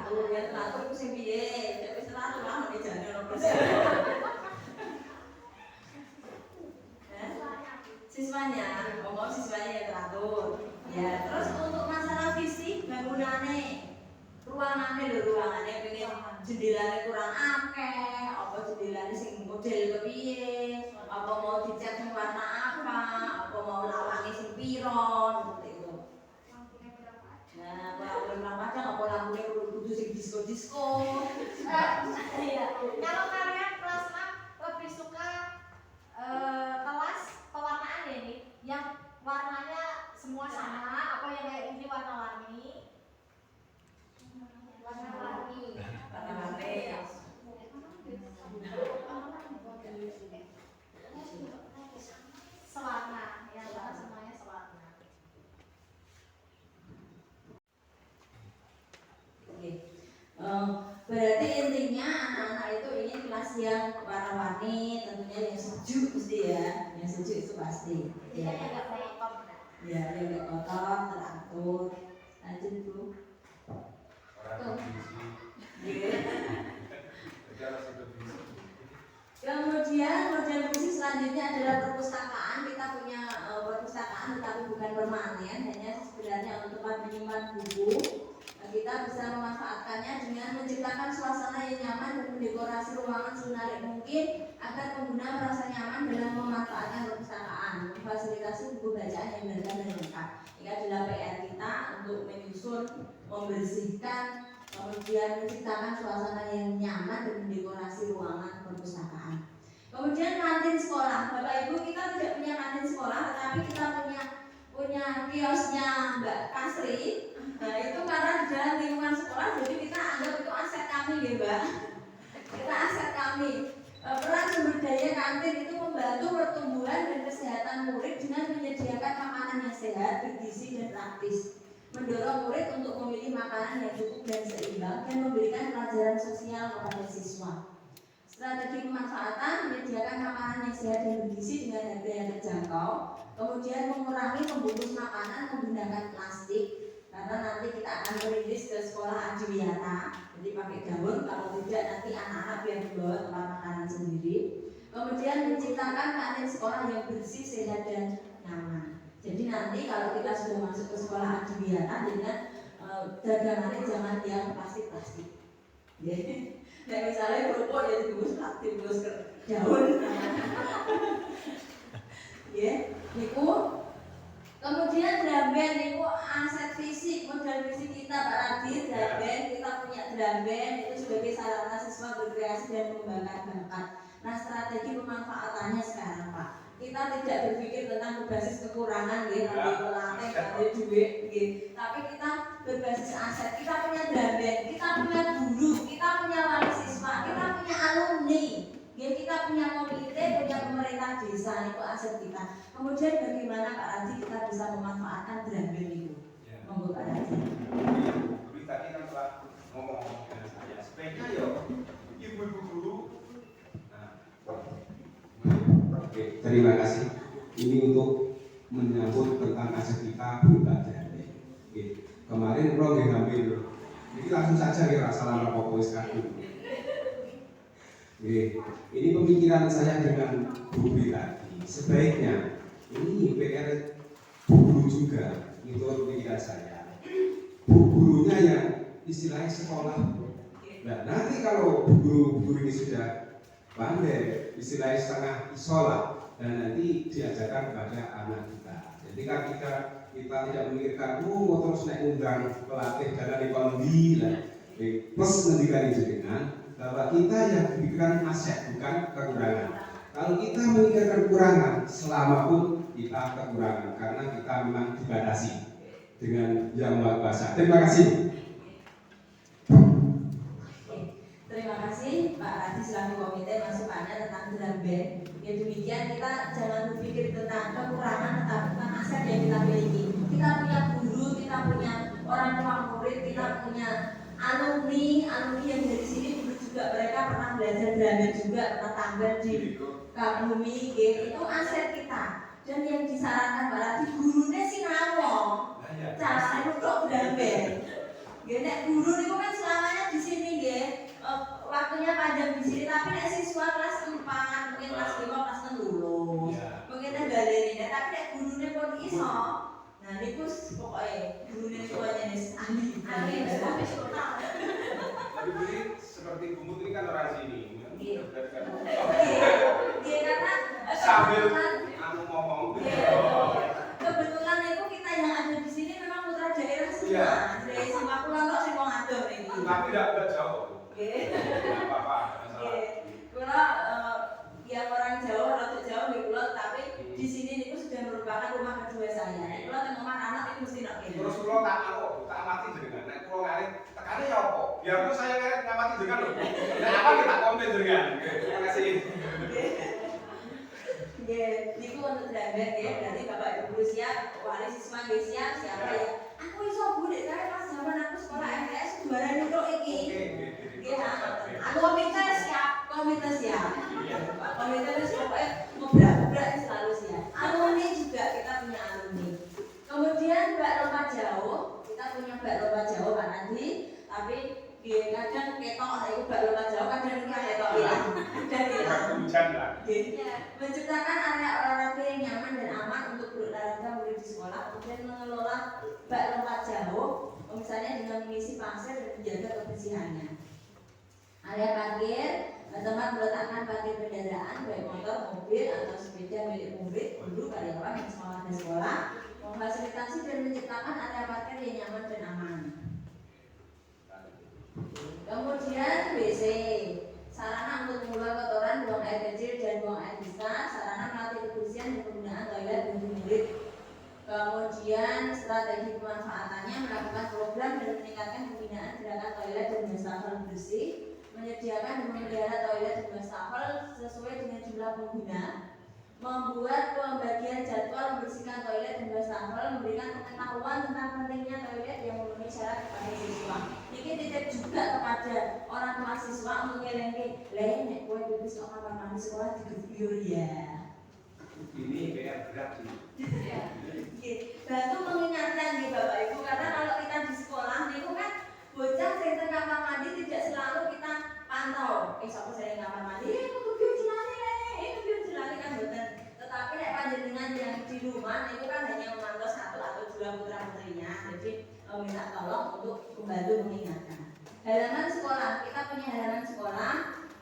teratur itu sing piye? Nek wis teratur lah nek jane ono siswanya, pokoknya siswanya yang teratur. Ya, terus untuk masalah fisik bangunannya, ruangannya pengen jendelanya kurang akeh, apa jendelanya sing model kepiye, apa mau dicat sing warna apa, apa mau lawangnya sing piro, seperti itu. Nah, kalau berapa aja, apa lampunya kudu sing disco. Iya. Kalau kalian kelas 6 lebih suka kelas pewarnaan ya ini, yang warnanya semua sama, apa yang kayak gini warna-warni? Warna-warni. Sewarna, ya semuanya sewarna. Oke. Berarti intinya anak-anak itu ingin kelas yang warna-warni, tentunya yang sejuk mesti ya, yang sejuk itu pasti. Jadi yang agak kotor. Ya, yang nggak kotor, teratur. Lanjut Bu. Orang visi. Jadi harus ada visi. Kemudian model visi selanjutnya adalah perpustakaan. Kita punya perpustakaan tetapi bukan permanen, hanya sebenarnya untuk tempat menyimpan buku. Kita bisa memanfaatkannya dengan menciptakan suasana yang nyaman dan mendekorasi ruangan semenarik mungkin agar pengguna merasa nyaman dalam memanfaatkan perpustakaan, memfasilitasi buku bacaan yang beragam dan lengkap. Ini adalah PR kita untuk menyusun, membersihkan, kemudian menciptakan suasana yang nyaman dan mendekorasi ruangan perpustakaan. Kemudian kantin sekolah, Bapak Ibu, kita tidak punya kantin sekolah, tetapi kita punya kiosnya Mbak Kasri. Nah, itu karena di dalam lingkungan sekolah, jadi kita anggap itu aset kami ya Mbak. Kita aset kami. Peran sumber daya kantin itu membantu pertumbuhan dan kesehatan murid dengan menyediakan makanan yang sehat, bergizi dan praktis, mendorong murid untuk memilih makanan yang cukup dan seimbang, dan memberikan pelajaran sosial kepada siswa. Strategi pemanfaatan, menyediakan makanan yang sehat dan bergizi dengan harga yang terjangkau, kemudian mengurangi membungkus makanan menggunakan plastik, karena nanti kita akan merilis ke sekolah adiwiyata, jadi pakai daun, kalau tidak nanti anak-anak biar dibawa tempat makanan sendiri. Kemudian menciptakan kantin sekolah yang bersih, sehat dan nyaman. Jadi nanti kalau kita sudah masuk ke sekolah adiwiyata, dengan dagangannya jangan yang plastik-plastik. Nah, misalnya kerupuk ya dibungkus plastik, dibungkus ke daun. Ya, niku. Kemudian drum-band itu aset fisik, modal fisik kita Pak Radit, drum-band, kita punya drum-band itu sebagai sarana siswa berkreasi dan mengembangkan bakat. Nah, strategi pemanfaatannya sekarang Pak, kita tidak berpikir tentang berbasis kekurangan gitu, pelatih, ada duit gitu, tapi kita berbasis aset. Kita punya drum-band, kita punya guru, kita punya wali siswa, kita punya alumni. Ya, kita punya komite, punya pemerintah desa, itu aset kita. Kemudian bagaimana Pak Raji kita bisa memanfaatkan drum-band itu? Monggo Pak Raji. Jadi tadi kan telah ngomong dengan saya, sebaiknya ya ibu-ibu guru. Nah, oke, terima kasih. Ini untuk menyambut tentang aset kita berupa drum-band. Oke, kemarin kalau nggak ngambil, jadi langsung saja ya salah apa-apa sekarang. Ini pemikiran saya dengan Bu Bri tadi. Sebaiknya ini PR guru juga, itu pemikiran saya. Gurunya yang istilahnya sekolah. Nah, nanti kalau guru ini sudah pandai, istilahnya setengah isola, dan nanti diajarkan kepada anak kita. Jadi kan kita tidak memikirkan, terus naik undang pelatih dalam ekonomi lah. Plus mendikan itu dengan bahwa kita yang memikirkan aset bukan kekurangan. Kalau kita memikirkan kekurangan, selama pun kita kekurangan karena kita memang dibatasi dengan Yang Maha Kuasa. Terima kasih. Terima kasih Pak Raji selaku komite masukannya tentang drum-band. Ya demikian, kita jangan berpikir tentang kekurangan tetapi tentang aset yang kita miliki. Kita punya guru, kita punya orang tua murid, kita punya alumni yang dari sini juga mereka pernah belajar drum-band juga, pernah tampil di Kabumi, itu aset kita. Dan yang disarankan Pak Raji, gurunya sih ngomong, caranya untuk drum-band. Nek guru itu kan selamanya profesional. Tapi ini seperti bumbu ini kan orang sini. Iya. Oke. Iya karena Sambil kebetulan anu ngomong. kebetulan itu kita yang ada di sini memang putra daerah semua. Iya. Dari Simpang Kulon kok sing wong adoh ini. Tapi tidak jauh. Nggih. Tidak apa-apa, masalah. Nggih. Kula yang orang Jawa, rada Jawa nggih kula, tapi di sini niku sudah merupakan rumah kedua saya. Kula teng omah anak itu mesti nak kene. Terus kula tak amati jenengan. Nek kula ngarit tekane ya apa? Biar kok saya ngarit ngamati jenengan lho. Nek apa kita komen jenengan. Terima kasih. Nggih, niku untuk drama ya, berarti Bapak Ibu guru siap, wali siswa nggih siap, siapa ya? Aku iso Bu Nek, kae pas zaman aku sekolah MTS juara niku iki. Nggih, aku komite siap, komite siap. Komite wis pokoke ngobrak-obrak selalu siap. Alumni juga kita punya alumni. Kemudian Mbak Lompat Jauh, kita punya Mbak Lompat Jauh Pak Nadi, tapi kadang ketok nek iku Mbak Lompat Jauh kadang iki ketok ilang. Dan ilang. Hujan lah. Menciptakan area olahraga yang nyaman dan aman untuk berolahraga murid di sekolah, kemudian mengelola bak lompat jauh, misalnya dengan mengisi pasir dan menjaga kebersihannya. Area parkir, tempat meletakkan parkir kendaraan baik motor, mobil atau sepeda milik murid, guru, karyawan, dan semua warga sekolah, memfasilitasi dan menciptakan area parkir yang nyaman dan aman. Kemudian WC, sarana untuk membuang kotoran, buang air kecil dan buang air besar, sarana melatih kebersihan dan penggunaan toilet bagi murid. Kemudian strategi pemanfaatannya melakukan program dan meningkatkan pembinaan gerakan toilet dan wastafel bersih, menyediakan dan memelihara toilet dan wastafel sesuai dengan jumlah pengguna, membuat pembagian jadwal membersihkan toilet dan wastafel, memberikan pengetahuan tentang pentingnya toilet yang memenuhi syarat kepada siswa. Ini titip juga kepada orang tua siswa untuk ngelengke, nek kowe pipis kok kamar mandi sekolah diguyur ya. Ini kayak berat sih. Bantu mengingatkan nih Bapak Ibu, karena kalau kita di sekolah itu kan bocah sing teng kamar mandi tidak selalu kita pantau. Sapa sing kamar mandi, kudu biar jelani itu biar jelani kan boten. Tetapi nek panjenengan yang di rumah itu kan hanya memantau satu atau dua putra putrinya. Jadi minta tolong untuk membantu mengingatkan. Halaman sekolah, kita punya halaman sekolah.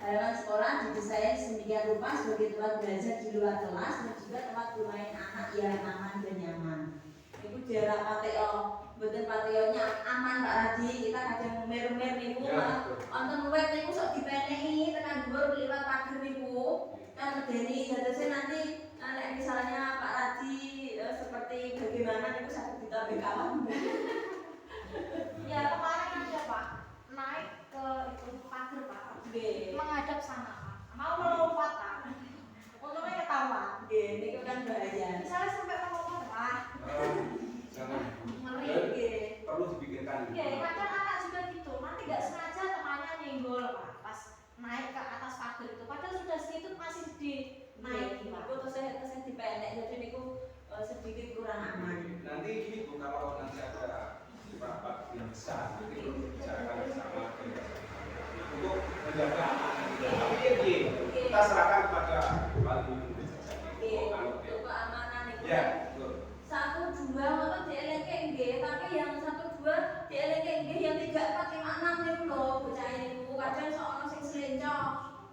Halaman sekolah didesain sedemikian rupa sebagai tempat belajar di luar kelas dan juga tempat bermain anak yang aman dan nyaman. Itu jarak patio, betul pationya aman Pak Radi. Kita kadang mer-mer niku wonten web niku sok dipenehi tekan dhuwur liwat pager niku. Kan medeni dadose nanti nek misalnya Pak Radi seperti bagaimana niku saged ditambahi kawan. Ya kemarin ada Pak naik ke itu pagar Pak. Menghadap sana Pak. Mau melompat Pak. Untungnya ketahuan. Niku kan bahaya. Misalnya sampai melompat Pak. Jangan. Ngeri. Perlu dipikirkan. Kadang anak juga gitu. Nanti nggak sengaja temannya nyenggol Pak. Pas naik ke atas pagar itu. Padahal sudah segitu masih dinaiki Pak. Niku terus dipendek jadi niku sedikit kurang aman. Nanti gini Bu, kalau nanti ada rapat yang besar, nanti perlu dibicarakan bersama untuk menjaga amanah. Tapi kita serahkan kepada wali murid saja. Untuk keamanan itu. Ya, betul. 1, 2 ngoten dielengke nggih, tapi yang 1, 2 dielengke nggih, yang 3, 4, 5, 6 niku lho bocah niku. Kadang sok ana sing slencok,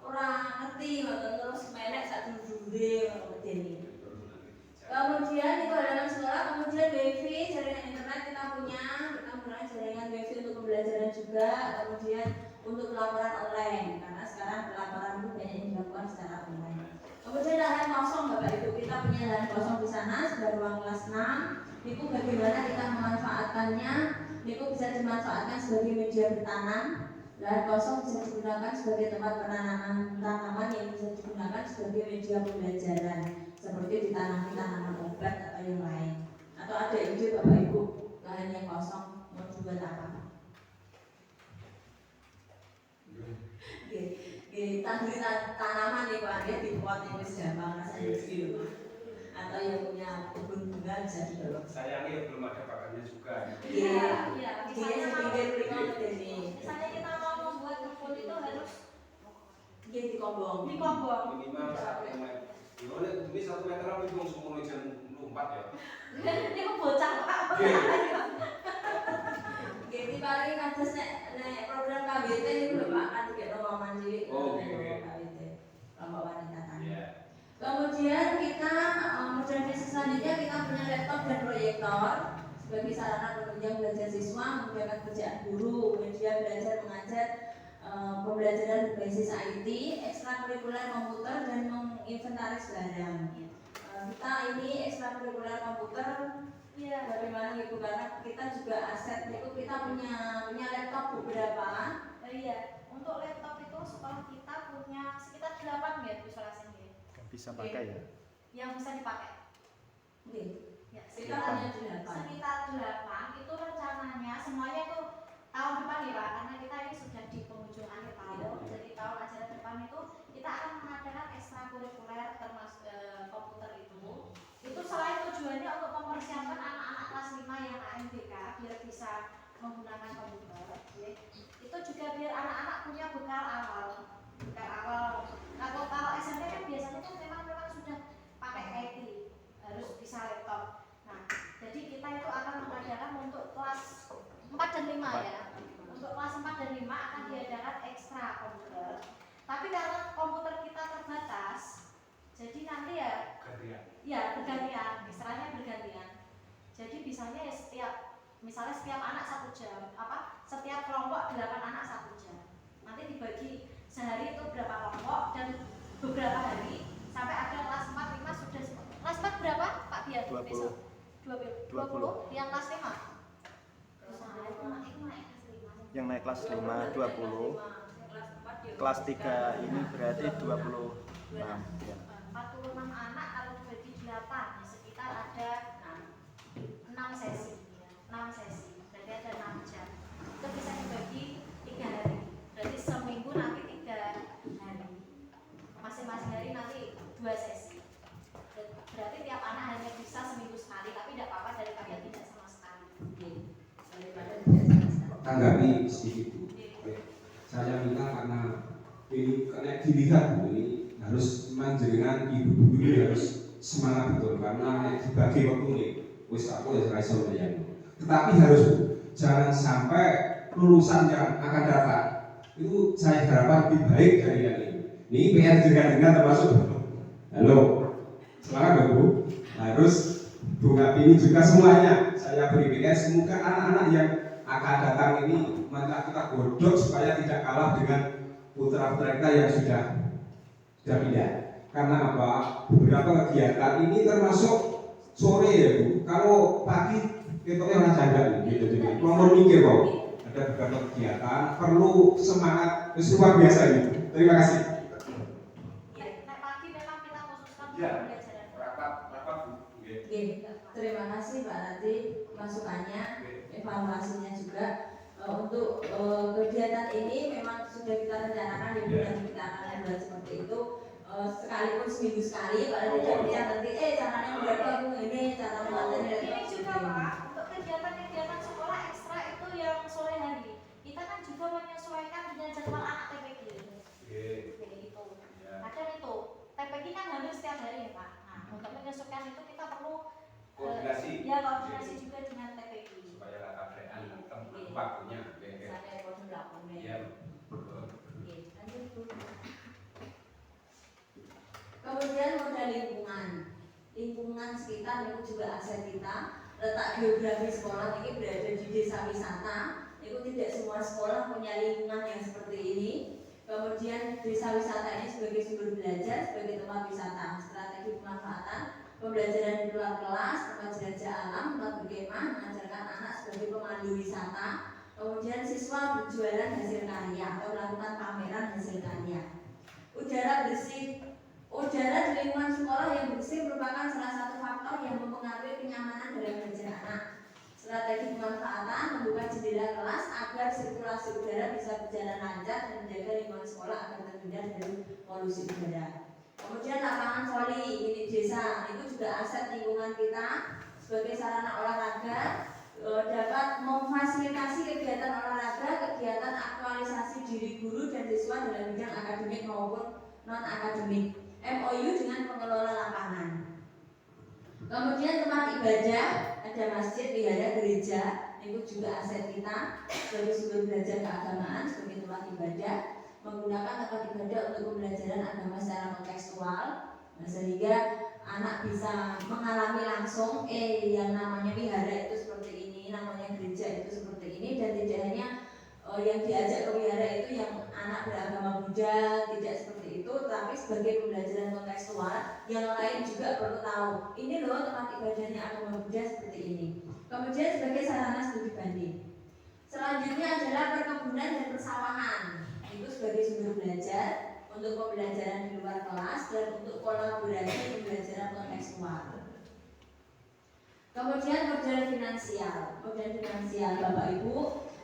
ora ngerti ngoten terus melek sak dure ngono medeni. Kemudian di halaman sekolah, kemudian wifi, jaringan internet kita menggunakan jaringan wifi untuk pembelajaran juga, kemudian untuk pelaporan online, karena sekarang pelaporan itu banyak yang dilakukan secara online. Kemudian lahan kosong Bapak Ibu, kita punya lahan kosong di sana, sudah ruang kelas 6. Itu bagaimana kita memanfaatkannya? Itu bisa dimanfaatkan sebagai media bertanam. Lahan kosong bisa digunakan sebagai tempat penanaman tanaman yang bisa digunakan sebagai media pembelajaran, seperti ditanami tanaman obat atau yang lain. Atau ada ide Bapak Ibu, lahan yang kosong mau dibuat apa? Tanggul tanaman nih Pak, ya di pot yang wis gampang rasanya gitu. Atau yang punya kebun bunga bisa didorong. Sayangnya belum ada pakarnya juga. Iya. Misalnya Misalnya kita mau membuat kebun itu harus dikombong. Minimal 1 meter. Ini 1 meter apa itu semua jam 4 ya? Ini kok bocah Pak. Jadi paling kados nek program KWT niku lho Pak, kan dikek omongan cilik Oke. KWT. Kelompok wanita tani. Iya. Kemudian kita model visi selanjutnya kita punya laptop dan proyektor sebagai sarana penunjang belajar siswa, memudahkan kerjaan guru, media belajar mengajar, pembelajaran berbasis IT, ekstrakurikuler komputer dan menginventaris barang. Kita ini ekstrakurikuler komputer bagaimana gitu karena kita juga aset itu kita punya laptop beberapa. Iya, untuk laptop itu sekolah kita punya sekitar 8 ya Bu Solasin ya. Bisa pakai ya? Yang bisa dipakai. Oke. Ya, Kita punya 8. sekitar 8 itu rencananya semuanya itu tahun depan ya Pak, karena kita ini sudah di penghujung akhir tahun. Jadi tahun ajaran depan itu kita akan mengadakan ekstrakurikuler termasuk komputer itu. Itu selain tujuannya untuk mempersiapkan anak-anak kelas 5 yang AMBK biar bisa menggunakan komputer, ya. Itu juga biar anak-anak punya bekal awal. Kalau SMP kan biasanya tuh memang sudah pakai IT, harus bisa laptop. Nah, jadi kita itu akan mengadakan untuk kelas 4 dan 5 ya. Untuk kelas 4 dan 5 akan diadakan ekstra komputer. Tapi karena komputer kita terbatas, jadi nanti ya bergantian, istilahnya bergantian. Jadi bisanya ya misalnya setiap anak 1 jam, setiap kelompok 8 anak 1 jam. Nanti dibagi sehari itu berapa kelompok dan beberapa hari sampai ada kelas 4, 5 sudah. Kelas 4 berapa Pak Biar? 20. Besok 20. Yang kelas 5? Yang naik kelas 5 20. Kelas 3 ini berarti 26 ya. 46 anak kalau dibagi 8 sekitar ada 6 sesi. 6 sesi. Berarti ada 6 jam. Itu bisa dibagi 3 hari. Berarti seminggu nanti 3 hari. Masing-masing hari nanti 2 sesi. Berarti tiap anak hanya bisa seminggu sekali, tapi tidak apa-apa daripada tidak sama sekali. Tanggapi sedikit Bu. Saya minta karena ini kena dilihat Bu, ini harus menjenengan ibu-ibu ini harus semangat betul karena dibagi waktu ini wis aku ya rasa mbayang. Tetapi harus Bu, jangan sampai lulusan yang akan datang itu saya harapkan lebih baik dari yang ini. Ini PR dengan termasuk. Halo, semangat Bu. Harus Bu Ngapini juga semuanya. Saya beri PR semoga anak-anak yang akan datang ini kita godok supaya tidak kalah dengan putra-putra kita yang sudah pindah. Karena apa? Beberapa kegiatan ini termasuk sore ya Bu. Kalau pagi kita orang jaga gitu. Jadi mau mikir kok ada beberapa kegiatan perlu semangat luar biasa ini. Terima kasih. Naik pagi memang kita khususkan Ya. pembelajaran. Rapat Bu. Oke, terima kasih Pak Rati masukannya, evaluasinya juga. Untuk kegiatan ini memang sudah kita rencanakan di bulan kita akan buat seperti itu. Sekalipun seminggu sekali, kalau tidak bisa nanti caranya berapa ini cara melatih Ini juga Pak, untuk kegiatan-kegiatan sekolah ekstra itu yang sore hari. Kita kan juga menyesuaikan dengan jadwal anak TPG. Jadi itu. Kadang itu TPG kan hampir setiap hari ya Pak. Nah, untuk menyesuaikan itu kita perlu Koordinasi. koordinasi juga dengan TPG. Supaya keadaan waktunya. Misalnya kode lakukan. Iya. Lanjut Bu. Kemudian modal lingkungan sekitar itu juga aset kita. Letak geografi sekolah ini berada di desa wisata. Itu tidak semua sekolah punya lingkungan yang seperti ini. Kemudian desa wisata ini sebagai sumber belajar, sebagai tempat wisata. Strategi pemanfaatan pembelajaran di luar kelas, tempat jelajah alam, tempat berkemah, mengajarkan anak sebagai pemandu wisata. Kemudian siswa berjualan hasil karya atau melakukan pameran hasil karya. Udara di lingkungan sekolah yang bersih merupakan salah satu faktor yang mempengaruhi kenyamanan dalam belajar anak. Strategi pemanfaatan membuka jendela kelas agar sirkulasi udara bisa berjalan lancar dan menjaga lingkungan sekolah agar terhindar dari polusi udara. Kemudian lapangan voli ini desa itu juga aset lingkungan kita sebagai sarana olahraga. Dapat memfasilitasi kegiatan olahraga, kegiatan aktualisasi diri guru dan siswa dalam bidang akademik maupun non-akademik. MOU dengan pengelola lapangan. Kemudian tempat ibadah, ada masjid, wihara, gereja. itu juga aset kita sebagai sumber belajar keagamaan sebagai tempat ibadah, menggunakan tempat ibadah untuk pembelajaran agama secara kontekstual, sehingga anak bisa mengalami langsung yang namanya wihara itu seperti ini, namanya gereja itu seperti ini, dan tidak hanya yang diajak ke wihara itu yang anak beragama Buddha, tidak seperti itu, tapi sebagai pembelajaran kontekstual yang lain juga perlu tahu ini loh tempat ibadahnya agama Buddha seperti ini. Kemudian sebagai sarana studi banding, selanjutnya adalah perkebunan dan persawahan, itu sebagai sumber belajar untuk pembelajaran di luar kelas dan untuk kolaborasi pembelajaran kontekstual. Kemudian modal finansial, Bapak Ibu,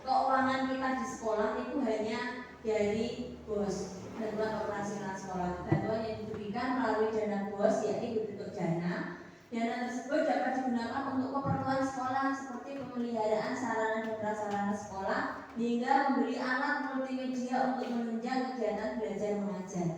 keuangan kita di sekolah itu hanya dari BOS, bantuan operasional sekolah. Bantuan yang diberikan melalui dana BOS, yakni berbentuk dana. Dana tersebut dapat digunakan untuk keperluan sekolah seperti pemeliharaan sarana dan prasarana sekolah hingga membeli alat multimedia untuk menunjang kegiatan belajar mengajar.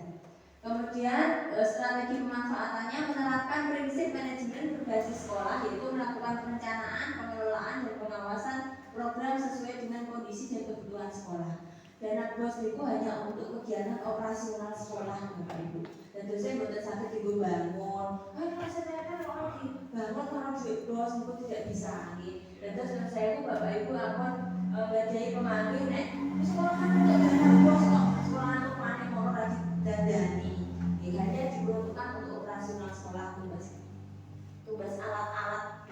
Kemudian strategi pemanfaatannya menerapkan prinsip manajemen berbasis sekolah, yaitu melakukan perencanaan, pengelolaan, dan pengawasan program sesuai dengan kondisi dan kebutuhan sekolah. Dana BOS itu hanya untuk kegiatan operasional sekolah, Bapak Ibu. Tentu saya bukan sakit ibu bangun, saya orang dibangun orang duit BOS itu tidak bisa. Dan terus saya itu Bapak Ibu akan badai pemanggil, sekolah kan tidak dana BOS kok, sekolah itu panik mau lagi dandani. Hanya diperuntukkan untuk operasional sekolah, tugas alat-alat.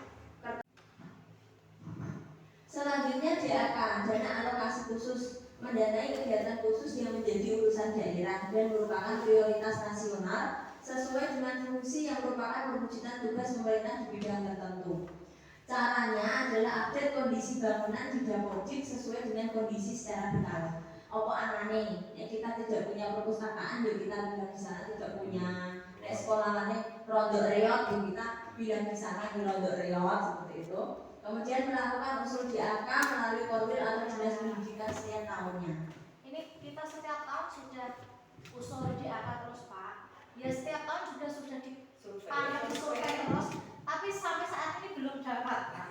Selanjutnya DAK, dana alokasi khusus, mendanai kegiatan khusus yang menjadi urusan daerah dan merupakan prioritas nasional sesuai dengan fungsi yang merupakan perwujudan tugas pemerintah di bidang tertentu. Caranya adalah update kondisi bangunan di Dapodik sesuai dengan kondisi secara berkala. Apa anane, ya kita tidak punya perpustakaan, ya kita bilang di sana tidak punya. Nek sekolah lainnya Rondok Reot, ya kita bilang di sana di Rondok Reot seperti itu. Kemudian melakukan usul DAK melalui korwil atau dinas pendidikan setiap tahunnya. Ini kita setiap tahun sudah usul DAK terus Pak. Ya setiap tahun juga sudah disurvei terus, tapi sampai saat ini belum dapat Pak.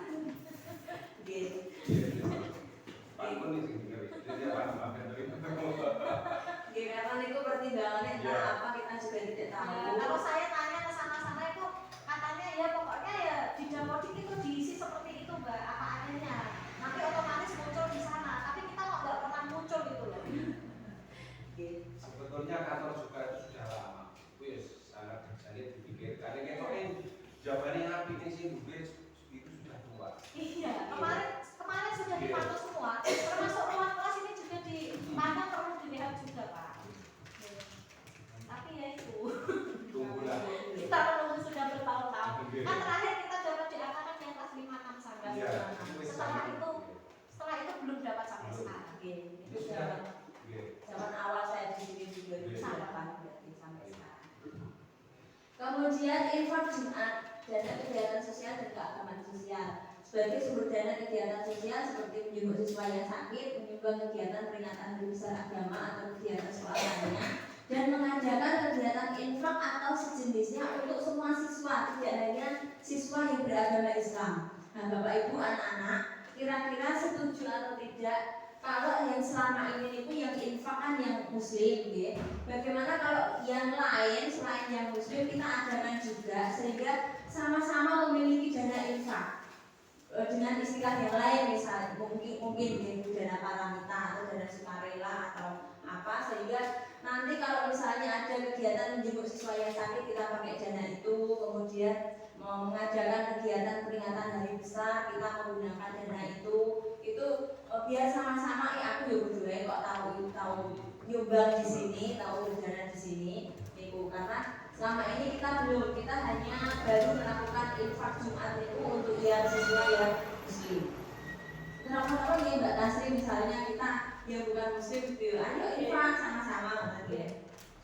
Karena itu pertimbangannya entah apa kita juga tidak tahu. Kalau saya tanya ke sana-sana itu katanya ya pokoknya ya di Dapodik itu diisi seperti itu Mbak, apa adanya. Nanti otomatis muncul di sana, tapi kita kok nggak pernah muncul gitu loh. Sebetulnya kantor juga itu sudah lama, wis sangat kerjanya dipikirkan. Kayaknya jawabannya ngapain sih itu sudah tua. Iya, kemarin sudah dipantau semua, termasuk ruang kelas ini juga dipandang perlu dilihat juga Pak. Tapi ya itu, Tunggulah. kita menunggu sudah bertahun-tahun. Kan terakhir kita dapat diangkat yang kelas 5, 6 sampai Iya, setelah itu belum dapat sampai sekarang. Itu zaman awal saya di sini juga berarti sampai sekarang. Kemudian infak Jumat, dana kegiatan sosial dan keagamaan sosial. Sebagai sumber dana kegiatan sosial seperti menjenguk siswa yang sakit, menyumbang kegiatan peringatan hari besar agama atau kegiatan sekolah lainnya, dan mengadakan kegiatan infak atau sejenisnya untuk semua siswa, tidak hanya siswa yang beragama Islam. Nah, Bapak Ibu anak-anak, kira-kira setuju atau tidak kalau yang selama ini itu yang infak kan yang muslim, ya. Bagaimana kalau yang lain selain yang muslim kita adakan juga sehingga sama-sama memiliki dana infak dengan istilah yang lain, misalnya mungkin dana paramita atau dana sukarela atau apa, sehingga nanti kalau misalnya ada kegiatan menjenguk siswa yang sakit kita pakai dana itu, kemudian mengadakan kegiatan peringatan hari besar kita menggunakan dana itu biar sama-sama aku ya berdua kok tahu nyumbang di sini, tahu dana di sini itu, karena selama ini kita hanya baru melakukan infak Jumat itu untuk yang siswa yang muslim. Kenapa ya Mbak Tasri misalnya kita yang bukan muslim ayo infak sama-sama ya.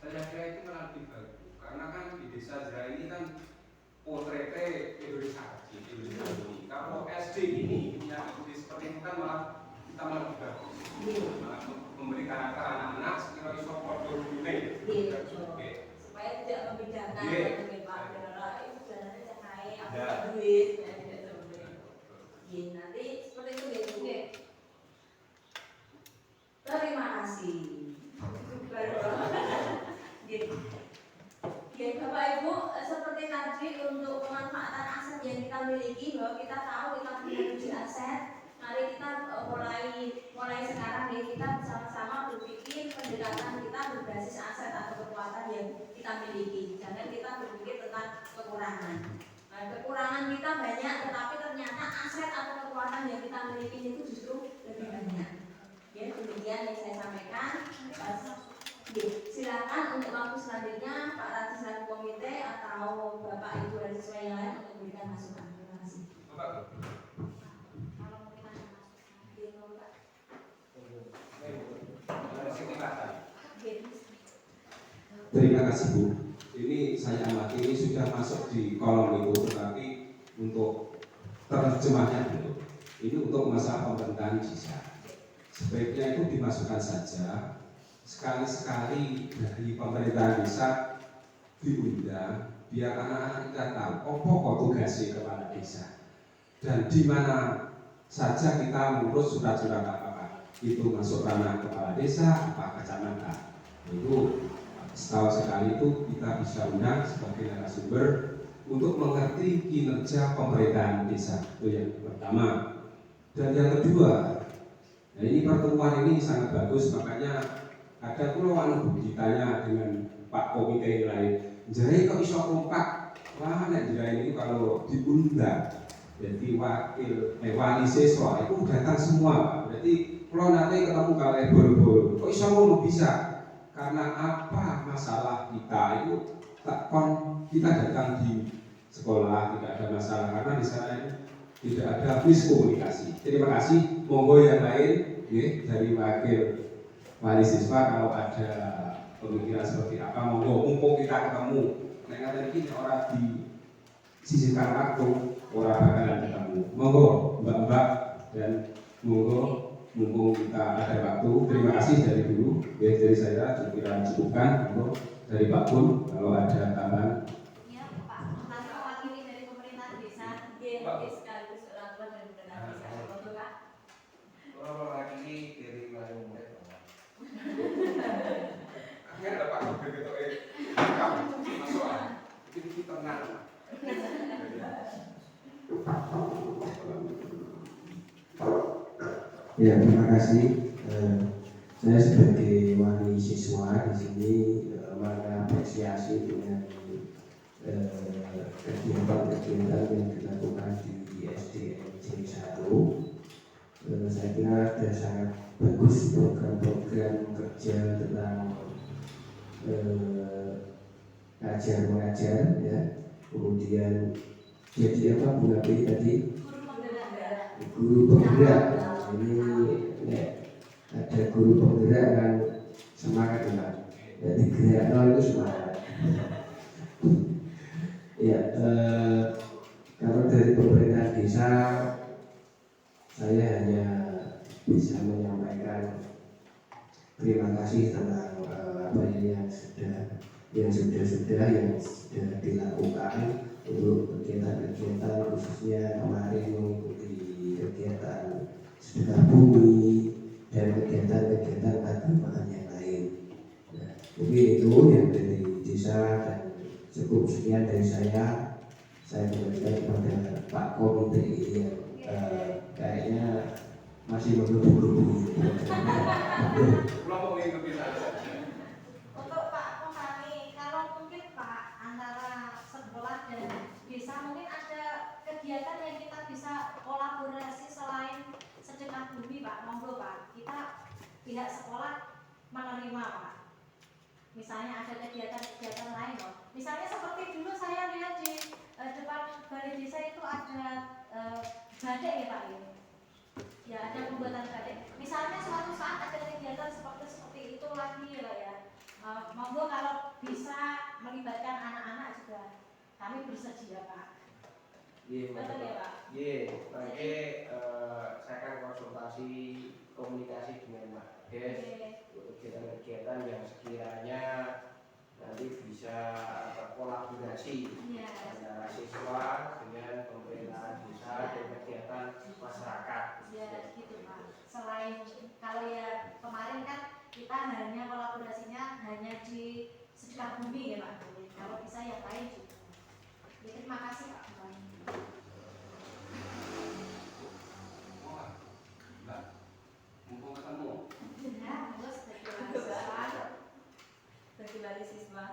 Saya kira itu malah lebih bagus karena kan di desa Jaya ini kan potretnya Indonesia kecil, Indonesia ini. Kalau SD ini yang seperti itu kan malah kita malah lebih bagus. Malah memberi karakter anak-anak sekiranya iso podo rune. Supaya tidak membedakan dengan Pak Dara itu dananya cahaya apa duit ya tidak seperti itu. Nanti seperti itu kasih. Gitu. Ya, Bapak Ibu, seperti tadi untuk pemanfaatan aset yang kita miliki, bahwa kita tahu kita punya 7 aset. Mari kita mulai sekarang ya, kita bersama-sama berpikir pendekatan kita berbasis aset atau kekuatan yang kita miliki. Jangan kita berpikir tentang kekurangan. Nah, kekurangan kita banyak, tetapi ternyata aset atau kekuatan yang kita miliki itu justru lebih banyak. Ya, demikian yang saya sampaikan. Silakan untuk waktu selanjutnya Pak Rati selaku komite atau Bapak Ibu dan siswa yang lain untuk memberikan masukan. Terima kasih. Terima kasih Bu. Ini saya amati ini sudah masuk di kolom itu, tetapi untuk terjemahnya belum. Ini untuk masalah pemerintahan desa. Sebaiknya itu dimasukkan saja. Sekali-sekali dari pemerintahan desa diundang biar anak-anak kita tahu apa tugasnya kepala desa dan di mana saja kita mengurus surat-surat apa itu masuk ranah kepala desa apa kecamatan. Itu setahun sekali itu kita bisa undang sebagai narasumber untuk mengerti kinerja pemerintahan desa. Itu yang pertama. Dan yang kedua, nah ini pertemuan ini sangat bagus, makanya ada pulau ditanya dengan Pak Komite yang lain, jadi kok iso kompak? Wah, nek jadi ini kalau diundang, jadi wali siswa itu datang semua, Pak. Berarti pulau nanti ketemu kali boro-boro, kok iso ngono bisa? Karena apa masalah kita itu kita datang di sekolah tidak ada masalah karena di sana itu tidak ada miskomunikasi. Terima kasih. Monggo yang lain, dari wakil wali siswa kalau ada pemikiran seperti apa, monggo mumpung kita ketemu. Nek ngaten iki ora di sisihkan waktu, ora bakalan ketemu. Monggo Mbak-mbak dan monggo mumpung kita ada waktu. Terima kasih dari dulu. Dari saya kira cukupkan. Monggo dari Pak Pun kalau ada tambahan. Iya Pak, nanti mewakili dari pemerintahan desa. Sekaligus orang tua dari pemerintah desa. Betul Pak? Orang mewakili dari Warung Murid. Akhirnya ada Pak Gubernur gitu, masuk ini tenang. Ya, terima kasih. Saya sebagai wali siswa di sini mengapresiasi dengan kegiatan-kegiatan yang dilakukan di SDN 1. Saya kira ada sangat bagus program-program kerja tentang ngajar mengajar, ya. Kemudian jadi apa Bu Nabi tadi? Guru penggerak. Ini ya, ada guru penggerak kan semangat ya. Jadi gerak itu semangat. Ya, kalau dari pemerintah desa saya hanya bisa menyampaikan terima kasih tentang apa yang sudah dilakukan untuk kegiatan-kegiatan, khususnya kemarin mengikuti kegiatan sedekah bumi dan kegiatan-kegiatan keagamaan yang lain. Nah, mungkin itu yang dari desa dan cukup sekian dari saya. Saya kembalikan kepada Pak Komite yang kayaknya masih menunggu-nunggu. Untuk Pak Komani, kalau mungkin Pak antara sekolah dan desa mungkin ada kegiatan yang kita bisa kolaborasi selain sedekah bumi Pak, monggo Pak. Kita pihak sekolah menerima Pak. Misalnya ada kegiatan-kegiatan lain loh. Misalnya seperti dulu saya lihat di depan balai desa itu ada badai ya Pak ya. Ya ada pembuatan badai. Misalnya suatu saat ada kegiatan seperti itu lagi ya Pak ya. Monggo kalau bisa melibatkan anak-anak juga kami bersedia Pak. Iya, betul ya Pak. Iya, nanti saya akan konsultasi komunikasi dengan Pak Des untuk kegiatan-kegiatan yang sekiranya nanti bisa kolaborasi antara siswa dengan pemerintahan desa dan kegiatan masyarakat. Ya gitu Pak. Selain kalau ya kemarin kan kita hanya kolaborasinya hanya di sedekah bumi ya Pak. Kalau bisa yang lain juga. Ya, terima kasih Pak. Mbak, mumpung ketemu. Ya, monggo sebagai mahasiswa. Bagi wali siswa.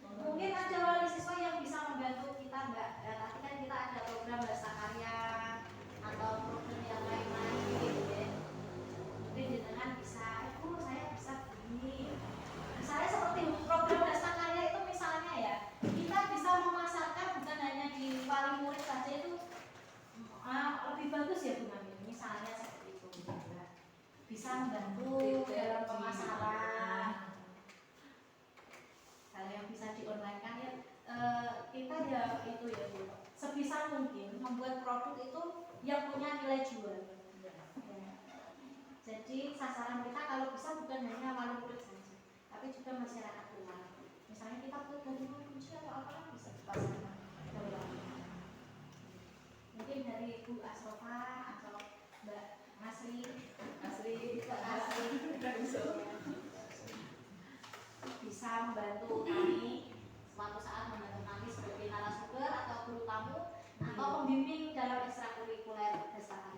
Mungkin ada wali siswa yang bisa membantu kita Mbak. Tapi kan kita ada program bahasa karya atau program yang lain-lain gitu ya. Mungkin dengan bisa, saya bisa begini. Misalnya seperti program bahasa karya itu misalnya ya, kita bisa memasarkan bukan hanya di wali murid saja itu lebih bagus ya Bu Namin. Misalnya seperti itu, ya. Bisa membantu dalam pemasaran. Hal yang bisa di-online kan ya, kita ya itu ya Bu. Sebisa mungkin membuat produk itu yang punya nilai jual. Ya. Jadi sasaran kita kalau bisa bukan hanya wali murid saja, tapi juga masyarakat luas. Misalnya kita buat dari kunci atau apa kan bisa dipasarkan. Mungkin dari Bu Asrofa atau Mbak Masri bisa membantu kami suatu saat membantu kami sebagai narasumber atau guru tamu atau pembimbing dalam ekstrakurikuler dasar.